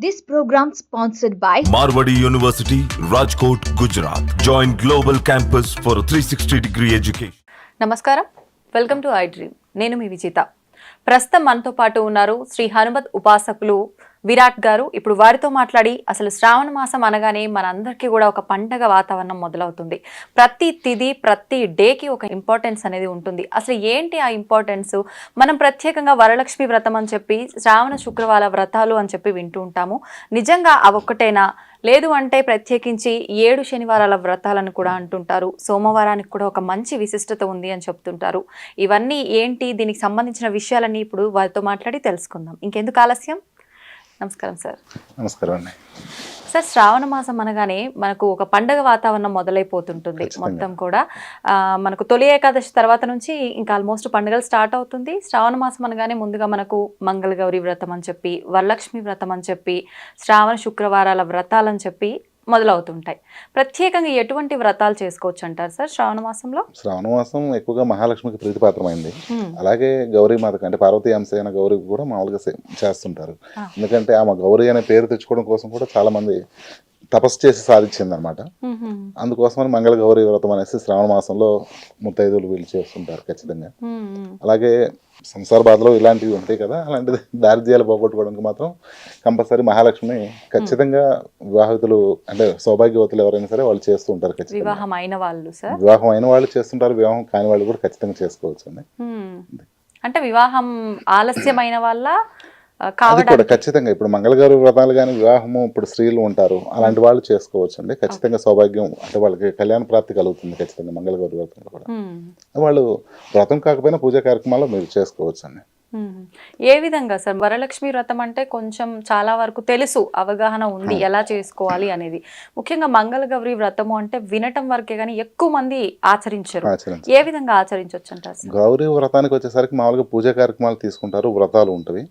This program sponsored by Marwadi University, Rajkot, Gujarat. Join Global Campus for a 360-degree education. నమస్కారం, welcome to I dream. నేను మీ విజిత. ప్రస్తుతం మనతో పాటు ఉన్నారు శ్రీ హనుమత్ ఉపాసకులు విరాట్ గారు. ఇప్పుడు వారితో మాట్లాడి అసలు శ్రావణ మాసం అనగానే మనందరికీ కూడా ఒక పండగ వాతావరణం మొదలవుతుంది. ప్రతి తిథి ప్రతి డేకి ఒక ఇంపార్టెన్స్ అనేది ఉంటుంది. అసలు ఏంటి ఆ ఇంపార్టెన్స్? మనం ప్రత్యేకంగా వరలక్ష్మి వ్రతం అని చెప్పి, శ్రావణ శుక్రవార వ్రతాలు అని చెప్పి వింటూ ఉంటాము. నిజంగా అవొక్కటేనా? లేదు అంటే ప్రత్యేకించి 7 శనివారాల వ్రతాలను కూడా అంటుంటారు. సోమవారానికి కూడా ఒక మంచి విశిష్టత ఉంది అని చెప్తుంటారు. ఇవన్నీ ఏంటి, దీనికి సంబంధించిన విషయాలన్నీ ఇప్పుడు వారితో మాట్లాడి తెలుసుకుందాం. ఇంకెందుకు ఆలస్యం? నమస్కారం సార్. నమస్కారం అండి. సార్, శ్రావణ మాసం అనగానే మనకు ఒక పండగ వాతావరణం మొదలైపోతుంటుంది. మొత్తం కూడా మనకు తొలి ఏకాదశి తర్వాత నుంచి ఇంకా ఆల్మోస్ట్ పండుగలు స్టార్ట్ అవుతుంది. శ్రావణ మాసం అనగానే ముందుగా మనకు మంగళగౌరి వ్రతం అని చెప్పి, వరలక్ష్మి వ్రతం అని చెప్పి, శ్రావణ శుక్రవారాల వ్రతాలని చెప్పి మొదలవుతుంటాయి. ప్రత్యేకంగా ఎటువంటి వ్రతాలు చేసుకోవచ్చు అంటారు సార్ శ్రావణ మాసంలో? శ్రావణ మాసం ఎక్కువగా మహాలక్ష్మికి ప్రీతిపాత్రమైంది. అలాగే గౌరీ మాతకి అంటే పార్వతీ అంశ అయిన గౌరికి కూడా మామూలుగా చేస్తుంటారు. ఎందుకంటే ఆమె గౌరీ అనే పేరు తెచ్చుకోవడం కోసం కూడా చాలా మంది తపస్సు చేసి సాధించింది అనమాట. అందుకోసమని మంగళ గౌరీ వ్రతం అనేసి శ్రావణ మాసంలో ముత్తైదులు వీళ్ళు చేస్తుంటారు ఖచ్చితంగా. అలాగే సంసార బాధలో ఇలాంటివి ఉంటాయి కదా, అలాంటిది దారిద్ర్యాలు పోగొట్టుకోవడానికి మాత్రం కంపల్సరీ మహాలక్ష్మి ఖచ్చితంగా వివాహితులు అంటే సౌభాగ్యవతులు ఎవరైనా సరే వాళ్ళు చేస్తూ ఉంటారు. ఖచ్చితంగా వివాహం అయిన వాళ్ళు చేస్తుంటారు, వివాహం కాని వాళ్ళు కూడా ఖచ్చితంగా చేసుకోవచ్చు అండి. అంటే వివాహం ఆలస్యమైన వాళ్ళ అది కూడా ఖచ్చితంగా ఇప్పుడు మంగళగారు వ్రతాలు కానీ వివాహము ఇప్పుడు స్త్రీలు ఉంటారు, అలాంటి వాళ్ళు చేసుకోవచ్చు అండి. ఖచ్చితంగా సౌభాగ్యం అంటే వాళ్ళకి కళ్యాణ ప్రాప్తి కలుగుతుంది ఖచ్చితంగా మంగళగౌరి వ్రతంలో కూడా. వాళ్ళు వ్రతం కాకపోయినా పూజా కార్యక్రమాల్లో మీరు చేసుకోవచ్చు అండి. ఏ విధంగా సార్? వరలక్ష్మి వ్రతం అంటే కొంచెం చాలా వరకు తెలుసు, అవగాహన ఉంది ఎలా చేసుకోవాలి అనేది. ముఖ్యంగా మంగళగౌరి వ్రతము అంటే వినటం వరకే కానీ ఎక్కువ మంది ఆచరించరు. ఏ విధంగా ఆచరించవచ్చు అంటారు? గౌరీ వ్రతానికి వచ్చేసరికి మామూలుగా పూజా కార్యక్రమాలు తీసుకుంటారు, వ్రతాలు ఉంటవి.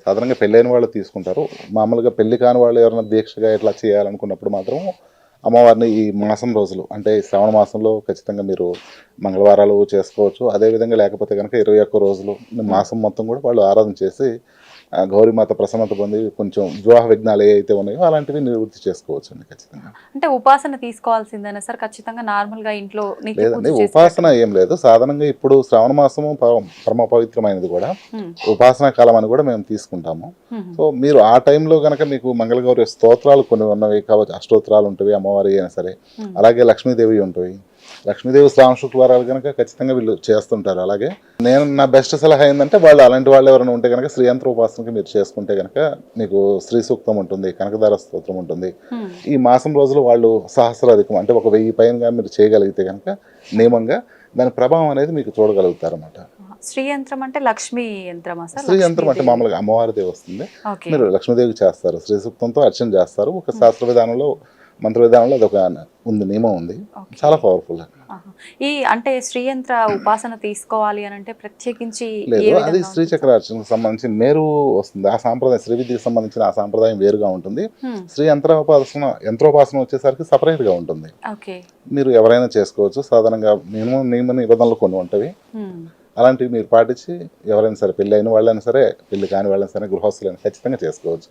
సాధారణంగా పెళ్ళైన వాళ్ళు తీసుకుంటారు. మామూలుగా పెళ్లి కాని వాళ్ళు ఎవరైనా దీక్షగా ఇట్లా చేయాలనుకున్నప్పుడు మాత్రం అమ్మవారిని ఈ మాసం రోజులు అంటే శ్రావణ మాసంలో ఖచ్చితంగా మీరు మంగళవారాలు చేసుకోవచ్చు. అదేవిధంగా లేకపోతే కనుక 21 రోజులు మాసం మొత్తం కూడా వాళ్ళు ఆరాధన చేసి గౌరీమాత ప్రసన్నత పొంది కొంచెం వివాహ విఘ్నాలు ఏవైతే ఉన్నాయో అలాంటివి నివృత్తి చేసుకోవచ్చు అండి ఖచ్చితంగా. అంటే ఉపాసన తీసుకోవాల్సిందేనా సార్ ఖచ్చితంగా? నార్మల్ గా ఇంట్లో లేదండి, ఉపాసన ఏం లేదు. సాధారణంగా ఇప్పుడు శ్రావణ మాసము పరమ పవిత్రమైనది కూడా ఉపాసనా కాలం అని కూడా మేము తీసుకుంటాము. సో మీరు ఆ టైంలో కనుక మీకు మంగళగౌరి స్తోత్రాలు కొన్ని ఉన్నవి కావచ్చు, అష్టోత్తరాలు ఉంటాయి అమ్మవారి అయినా సరే, అలాగే లక్ష్మీదేవి ఉంటాయి. లక్ష్మీదేవి శ్రావణ శుక్రవారాలు కనుక ఖచ్చితంగా వీళ్ళు చేస్తుంటారు. అలాగే నేను నా బెస్ట్ సలహా ఏంటంటే వాళ్ళు అలాంటి వాళ్ళు ఎవరైనా ఉంటే కనుక శ్రీయంత్ర ఉపాసనకి మీరు చేసుకుంటే కనుక మీకు శ్రీ సూక్తం ఉంటుంది, కనకదార స్తోత్రం ఉంటుంది. ఈ మాసం రోజులు వాళ్ళు సహస్రాధికం అంటే 1000 పైన మీరు చేయగలిగితే కనుక నియమంగా దాని ప్రభావం అనేది మీకు చూడగలుగుతారు అన్నమాట. శ్రీ యంత్రం అంటే లక్ష్మీ యంత్రమా సార్? శ్రీ యంత్రం అంటే మామూలుగా అమ్మవారిదే వస్తుంది. మీరు లక్ష్మీదేవికి చేస్తారు, శ్రీ సూక్తంతో అర్చన చేస్తారు. ఒక శాస్త్ర విధానంలో మంత్ర విధానంలో అది ఒక ఉంది, నియమం ఉంది, చాలా పవర్ఫుల్. ఈ అంటే శ్రీయంత్ర ఉపాసన తీసుకోవాలి అని అంటే ప్రత్యేకించి లేదు, అది శ్రీచక్రార్చనకు సంబంధించి మేరు వస్తుంది. ఆ సాంప్రదాయం శ్రీ విద్యకు సంబంధించిన ఆ సాంప్రదాయం వేరుగా ఉంటుంది. శ్రీ యంత్రోపాసన వచ్చేసరికి సపరేట్ గా ఉంటుంది. మీరు ఎవరైనా చేసుకోవచ్చు. సాధారణంగా మినిమం నియమ నిబంధనలు కొన్ని ఉంటవి, అలాంటివి మీరు పాటించి ఎవరైనా సరే పెళ్లి అయిన వాళ్ళైనా సరే పెళ్లి కాని వాళ్ళైనా సరే గృహస్థులైనా ఖచ్చితంగా చేసుకోవచ్చు.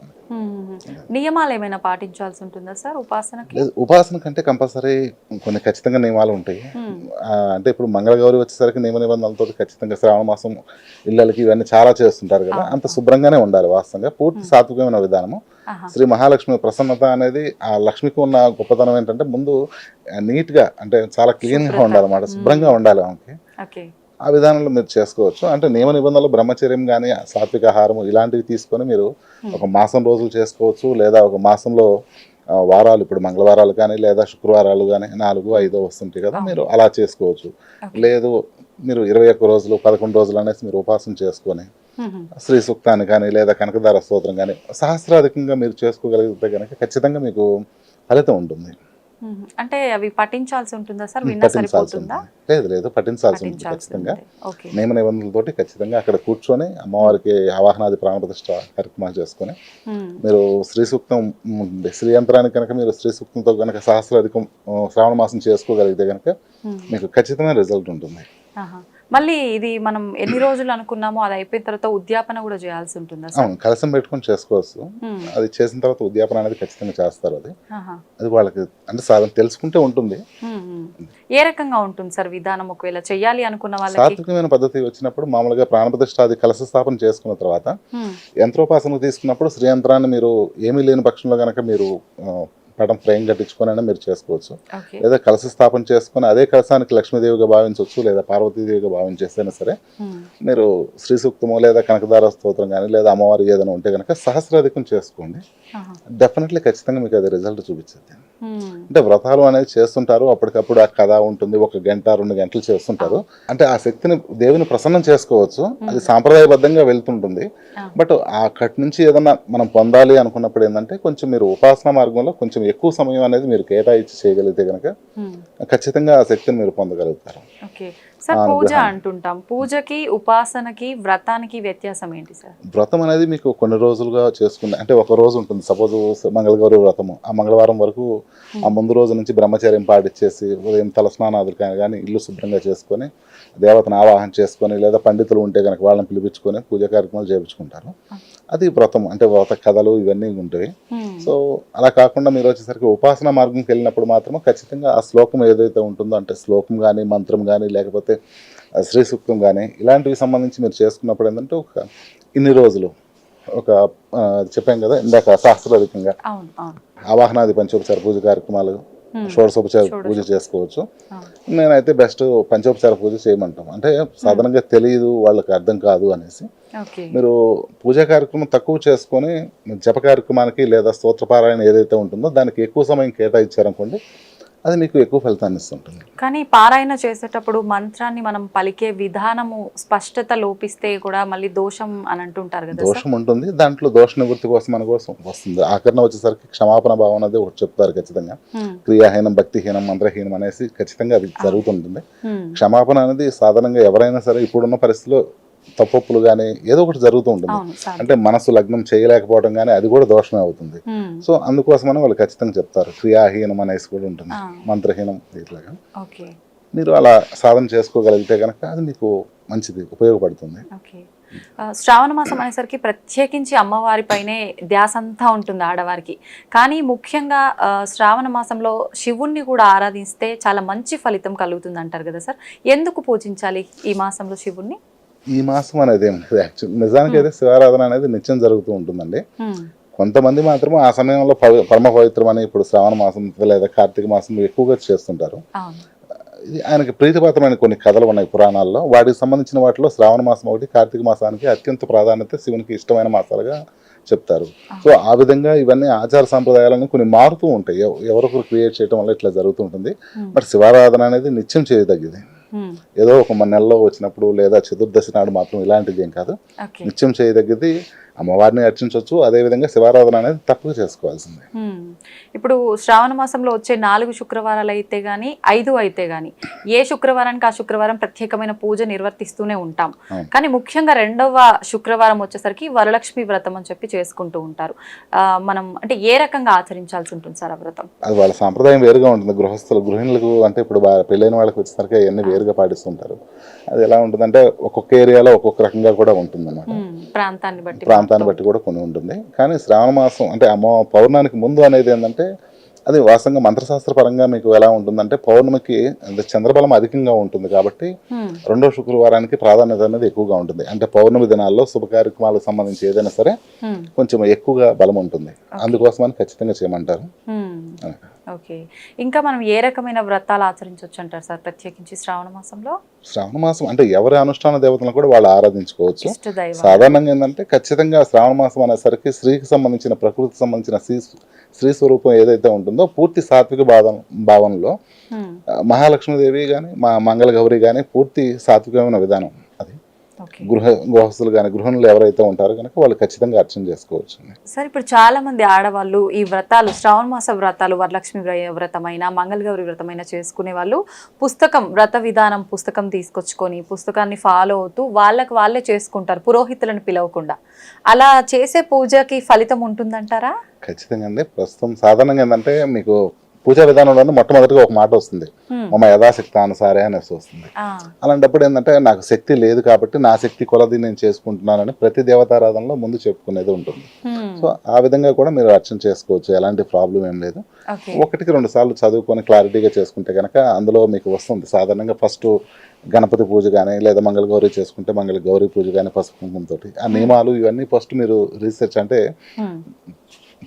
నియమాలు ఏమైనా పాటించాల్సి ఉంటుందా సార్ ఉపాసనకి? లేదు, ఉపాసన కంటే కంపల్సరీ కొన్ని ఖచ్చితంగా నియమాలు ఉంటాయి. అంటే ఇప్పుడు మంగళగౌరి వచ్చేసరికి నియమ నిబంధనలతో ఖచ్చితంగా శ్రావణ మాసం ఇళ్ళకి ఇవన్నీ చాలా చేస్తుంటారు కదా, అంత శుభ్రంగానే ఉండాలి. వాస్తవంగా పూర్తి సాత్వికమైన విధానము. శ్రీ మహాలక్ష్మి ప్రసన్నత అనేది ఆ లక్ష్మికి ఉన్న గొప్పతనం ఏంటంటే ముందు నీట్ గా అంటే చాలా క్లీన్ గా ఉండాలన్నమాట, శుభ్రంగా ఉండాలి ఆమెకి. ఆ విధానంలో మీరు చేసుకోవచ్చు. అంటే నియమ నిబంధనలు బ్రహ్మచర్యం కానీ సాత్విక ఆహారము ఇలాంటివి తీసుకొని మీరు ఒక మాసం రోజులు చేసుకోవచ్చు. లేదా ఒక మాసంలో వారాలు ఇప్పుడు మంగళవారాలు కానీ లేదా శుక్రవారాలు కానీ 4, 5 వస్తుంటాయి కదా, మీరు అలా చేసుకోవచ్చు. లేదు మీరు 21 రోజులు 11 రోజులు అనేసి మీరు ఉపాసన చేసుకొని శ్రీ సూక్తాన్ని కానీ లేదా కనకదార స్తోత్రం కానీ సహస్రాధికంగా మీరు చేసుకోగలిగితే కనుక ఖచ్చితంగా మీకు ఫలితం ఉంటుంది. అంటే అవి పఠించాల్సి ఉంటుందా సార్? లేదు, పఠించాల్సి ఉంటుంది ఖచ్చితంగా. నియమ నిబంధనలతోటి ఖచ్చితంగా అక్కడ కూర్చొని అమ్మవారికి ఆవాహనాది ప్రాణప్రతిష్ఠ కార్యక్రమాలు చేసుకొని మీరు శ్రీ సూక్తం శ్రీ యంత్రానికి కనుక మీరు శ్రీ సూక్తంతో కనుక సహస్రాధికం శ్రావణ మాసం చేసుకోగలిగితే కనుక మీకు ఖచ్చితమైన రిజల్ట్ ఉంటుంది. మళ్ళీ ఇది మనం ఎన్ని రోజులు అనుకున్నామో అది అయిపోయిన తర్వాత ఉద్యాపన కూడా చేయాల్సి ఉంటుందా సార్? అవును, కలసం పెట్టుకొని చేసుకోవచ్చు. అది చేసిన తర్వాత ఉద్యాపన అనేది ఖచ్చితంగా చేస్తారు. అది వాళ్ళకి అంటే సాధారణ తెలుసుకుంటే ఉంటుంది. ఏ రకంగా ఉంటుంది సార్ విధానం? ఒకవేళ చెయ్యాలి అనుకున్న వాళ్ళకి సాత్వికమైన పద్ధతి వచ్చినప్పుడు మామూలుగా ప్రాణప్రతిష్ఠ అది కలశ స్థాపన చేసుకున్న తర్వాత యంత్రోపాసన తీసుకున్నప్పుడు శ్రీ యంత్రాన్ని మీరు ఏమీ లేని పక్షంలో కనుక మీరు పటం ఫ్రేమ్ కట్టించుకొని మీరు చేసుకోవచ్చు. లేదా కలశ స్థాపన చేసుకుని అదే కలశానికి లక్ష్మీదేవిగా భావించవచ్చు, లేదా పార్వతీదేవిగా భావించేస్తేనే సరే మీరు శ్రీ సూక్తము లేదా కనకదార స్తోత్రం కానీ లేదా అమ్మవారి ఏదైనా ఉంటే కనుక సహస్రాధికం చేసుకోండి. డెఫినెట్లీ ఖచ్చితంగా మీకు అది రిజల్ట్ చూపించేది. అంటే వ్రతాలు అనేది చేస్తుంటారు, అప్పటికప్పుడు ఆ కథ ఉంటుంది, 1 గంట 2 గంటలు చేస్తుంటారు. అంటే ఆ శక్తిని దేవుని ప్రసన్నం చేసుకోవచ్చు, అది సాంప్రదాయబద్ధంగా వెళ్తుంటుంది. బట్ అక్కడి నుంచి ఏదన్నా మనం పొందాలి అనుకున్నప్పుడు ఏంటంటే కొంచెం మీరు ఉపాసన మార్గంలో కొంచెం ఎక్కువ సమయం అనేది మీరు కేటాయించి చేయగలిగితే కనుక ఖచ్చితంగా ఆ శక్తిని మీరు పొందగలుగుతారు. సార్ పూజ అంటుంటాం, పూజకి ఉపాసనకి వ్రతానికి వ్యత్యాసం ఏంటి సార్? వ్రతం అనేది మీకు కొన్ని రోజులుగా చేసుకుంది అంటే ఒక రోజు ఉంటుంది. సపోజ్ మంగళగౌరి వ్రతము, ఆ మంగళవారం వరకు ఆ ముందు రోజు నుంచి బ్రహ్మచర్యం పాటించేసి ఉదయం తలస్నానాదులు కానీ ఇల్లు శుభ్రంగా చేసుకొని దేవతను ఆవాహన చేసుకొని లేదా పండితులు ఉంటే కనుక వాళ్ళని పిలిపించుకొని పూజా కార్యక్రమాలు చేయించుకుంటారు. అది వ్రతం అంటే వ్రత కథలు ఇవన్నీ ఉంటాయి. సో అలా కాకుండా మీరు వచ్చేసరికి ఉపాసన మార్గంకి వెళ్ళినప్పుడు మాత్రం ఖచ్చితంగా ఆ శ్లోకం ఏదైతే ఉంటుందో అంటే శ్లోకం కానీ మంత్రం కానీ లేకపోతే శ్రీ సూక్తం కానీ ఇలాంటివి సంబంధించి మీరు చేసుకున్నప్పుడు ఏంటంటే ఒక ఇన్ని రోజులు ఒక చెప్పాం కదా ఇందాక శాస్త్రాధికంగా ఆవాహనాది పంచోపచార పూజ కార్యక్రమాలు షోడశోపచార పూజ చేసుకోవచ్చు. నేనైతే బెస్ట్ పంచోపచార పూజ చేయమంటాం. అంటే సాధారణంగా తెలియదు వాళ్ళకి అర్థం కాదు అనేసి మీరు పూజా కార్యక్రమం తక్కువ చేసుకొని జప కార్యక్రమానికి లేదా స్తోత్రపారాయణ ఏదైతే ఉంటుందో దానికి ఎక్కువ సమయం కేటాయించారనుకోండి అది మీకు ఎక్కువ ఫలితాన్ని ఇస్తుంటుంది. కానీ పారాయణ చేసేటప్పుడు మంత్రాన్ని మనం పలికే విధానము స్పష్టత లోపిస్తే కూడా మళ్ళీ దోషం అని అంటుంటారు కదా? దోషం ఉంటుంది, దాంట్లో దోష నివృత్తి కోసం మన కోసం వస్తుంది. ఆఖరణ వచ్చేసరికి క్షమాపణ భావన అనేది ఒకటి చెప్తారు ఖచ్చితంగా. క్రియాహీనం భక్తిహీనం మంత్రహీనం అనేసి ఖచ్చితంగా అది జరుగుతుంటుంది. క్షమాపణ అనేది సాధారణంగా ఎవరైనా సరే ఇప్పుడున్న పరిస్థితిలో తప్పులు కానీ ఏదో ఒకటి జరుగుతూ ఉంటుంది. అంటే మనసు లగ్నం చేయలేకపోవడం కానీ అది కూడా దోషమే అవుతుంది. సో అందుకోసమని వాళ్ళు ఖచ్చితంగా చెప్తారు. క్రియాహీనం అనేసి కూడా ఉంటుంది, మంత్రహీనం ఇట్లాగా. మీరు అలా సాధన చేసుకోగలిగితే కనుక అది మీకు మంచిది, ఉపయోగపడుతుంది. శ్రావణ మాసం అనేసరికి ప్రత్యేకించి అమ్మవారి పైనే ధ్యాస అంతా ఉంటుంది ఆడవారికి. కానీ ముఖ్యంగా శ్రావణ మాసంలో శివుణ్ణి కూడా ఆరాధిస్తే చాలా మంచి ఫలితం కలుగుతుంది అంటారు కదా సార్? ఎందుకు పూజించాలి ఈ మాసంలో శివుణ్ణి? ఈ మాసం అనేది ఏం లేదు, యాక్చువల్ నిజానికి అయితే శివారాధన అనేది నిత్యం జరుగుతూ ఉంటుందండి. కొంతమంది మాత్రం ఆ సమయంలో పరమ పవిత్రమని ఇప్పుడు శ్రావణ మాసం లేదా కార్తీక మాసం ఎక్కువగా చేస్తుంటారు. ఇది ఆయనకి ప్రీతిపాత్రమైన కొన్ని కథలు ఉన్నాయి పురాణాల్లో. వాటికి సంబంధించిన వాటిలో శ్రావణ మాసం ఒకటి, కార్తీక మాసానికి అత్యంత ప్రాధాన్యత, శివునికి ఇష్టమైన మాసాలుగా చెప్తారు. సో ఆ విధంగా ఇవన్నీ ఆచార సాంప్రదాయాలను కొన్ని మారుతూ ఉంటాయి, ఎవరొకరు క్రియేట్ చేయడం వల్ల ఇట్లా జరుగుతూ ఉంటుంది. బట్ శివారాధన అనేది నిత్యం చేయదగ్గది. ఏదో ఒక నెలలో వచ్చినప్పుడు లేదా చతుర్దశి నాడు మాత్రం ఇలాంటిది ఏం కాదు, నిత్యం చేయదగ్గది. అమ్మవారిని అర్చించవచ్చు, అదేవిధంగా శివారాధన అనేది తప్పక చేసుకోవాల్సిందే. ఇప్పుడు శ్రావణ మాసంలో వచ్చే 4 శుక్రవారాలు అయితే గానీ 5 అయితే గానీ ఏ శుక్రవారానికి ఆ శుక్రవారం ప్రత్యేకమైన పూజ నిర్వర్తిస్తూనే ఉంటాం. కానీ ముఖ్యంగా 2వ శుక్రవారం వచ్చేసరికి వరలక్ష్మి వ్రతం అని చెప్పి చేసుకుంటూ ఉంటారు. మనం అంటే ఏ రకంగా ఆచరించాల్సి ఉంటుంది సార్ ఆ వ్రతం? అది వాళ్ళ సాంప్రదాయం వేరుగా ఉంటుంది. గృహిణులకు అంటే ఇప్పుడు పెళ్ళైన వాళ్ళకి వచ్చేసరికి అవన్నీ వేరుగా పాటిస్తుంటారు. అది ఎలా ఉంటుందంటే ఒక్కొక్క ఏరియాలో ఒక్కొక్క రకంగా కూడా ఉంటుంది అన్నమాట, ప్రాంతాన్ని బట్టి కూడా కొన్ని ఉంటుంది. కానీ శ్రావణ మాసం అంటే పౌర్ణానికి ముందు అనేది ఏంటంటే అది వాస్తవంగా మంత్రశాస్త్ర పరంగా మీకు ఎలా ఉంటుందంటే పౌర్ణమికి చంద్రబలం అధికంగా ఉంటుంది కాబట్టి 2వ శుక్రవారానికి ప్రాధాన్యత అనేది ఎక్కువగా ఉంటుంది. అంటే పౌర్ణమి దినాల్లో శుభ కార్యక్రమాలకు సంబంధించి ఏదైనా సరే కొంచెం ఎక్కువగా బలం ఉంటుంది, అందుకోసమని ఖచ్చితంగా చేయమంటారు. ఓకే, ఇంకా మనం ఏ రకమైన వ్రతాలు ఆచరించవచ్చు అంటారు సార్ ప్రత్యేకించి శ్రావణ మాసంలో? శ్రావణ మాసం అంటే ఎవరి అనుష్ఠాన దేవతలను కూడా వాళ్ళు ఆరాధించుకోవచ్చు. సాధారణంగా ఏంటంటే ఖచ్చితంగా శ్రావణ మాసం అనేసరికి స్త్రీకి సంబంధించిన ప్రకృతికి సంబంధించిన స్త్రీ స్వరూపం ఏదైతే ఉంటుందో పూర్తి సాత్విక భావనలో మహాలక్ష్మీదేవి కానీ మంగళ గౌరి కానీ పూర్తి సాత్వికమైన విధానం. అది గృహస్థులు కానీ గృహిణులు ఎవరైతే ఉంటారో కనుక వాళ్ళు ఖచ్చితంగా అర్చన చేసుకోవచ్చు. సార్ ఇప్పుడు చాలా మంది ఆడవాళ్ళు ఈ వ్రతాలు శ్రావణ మాస వ్రతాలు వరలక్ష్మి వ్రతమైన మంగళగౌరి వ్రతమైన చేసుకునే వాళ్ళు పుస్తకం వ్రత విధానం పుస్తకం తీసుకొచ్చుకొని పుస్తకాన్ని ఫాలో అవుతూ వాళ్ళే చేసుకుంటారు పురోహితులను పిలవకుండా. అలా చేసే పూజకి ఫలితం ఉంటుందంటారా? ఖచ్చితంగా అండి. ప్రస్తుతం సాధారణంగా ఏంటంటే మీకు పూజా విధానంలో మొట్టమొదటిగా ఒక మాట వస్తుంది, మమ యథాశక్తి అనుసారే అనేసి వస్తుంది. అలాంటప్పుడు ఏంటంటే నాకు శక్తి లేదు కాబట్టి నా శక్తి కొలది నేను చేసుకుంటున్నానని ప్రతి దేవతారాధనలో ముందు చెప్పుకునేది ఉంటుంది. సో ఆ విధంగా కూడా మీరు అర్చన చేసుకోవచ్చు, ఎలాంటి ప్రాబ్లం ఏం లేదు. 1-2 సార్లు చదువుకొని క్లారిటీగా చేసుకుంటే కనుక అందులో మీకు వస్తుంది. సాధారణంగా ఫస్ట్ గణపతి పూజ కానీ లేదా మంగళగౌరి చేసుకుంటే మంగళగౌరి పూజ కానీ పసుపు కుంకుమతో ఆ నియమాలు ఇవన్నీ ఫస్ట్ మీరు రీసెర్చ్ అంటే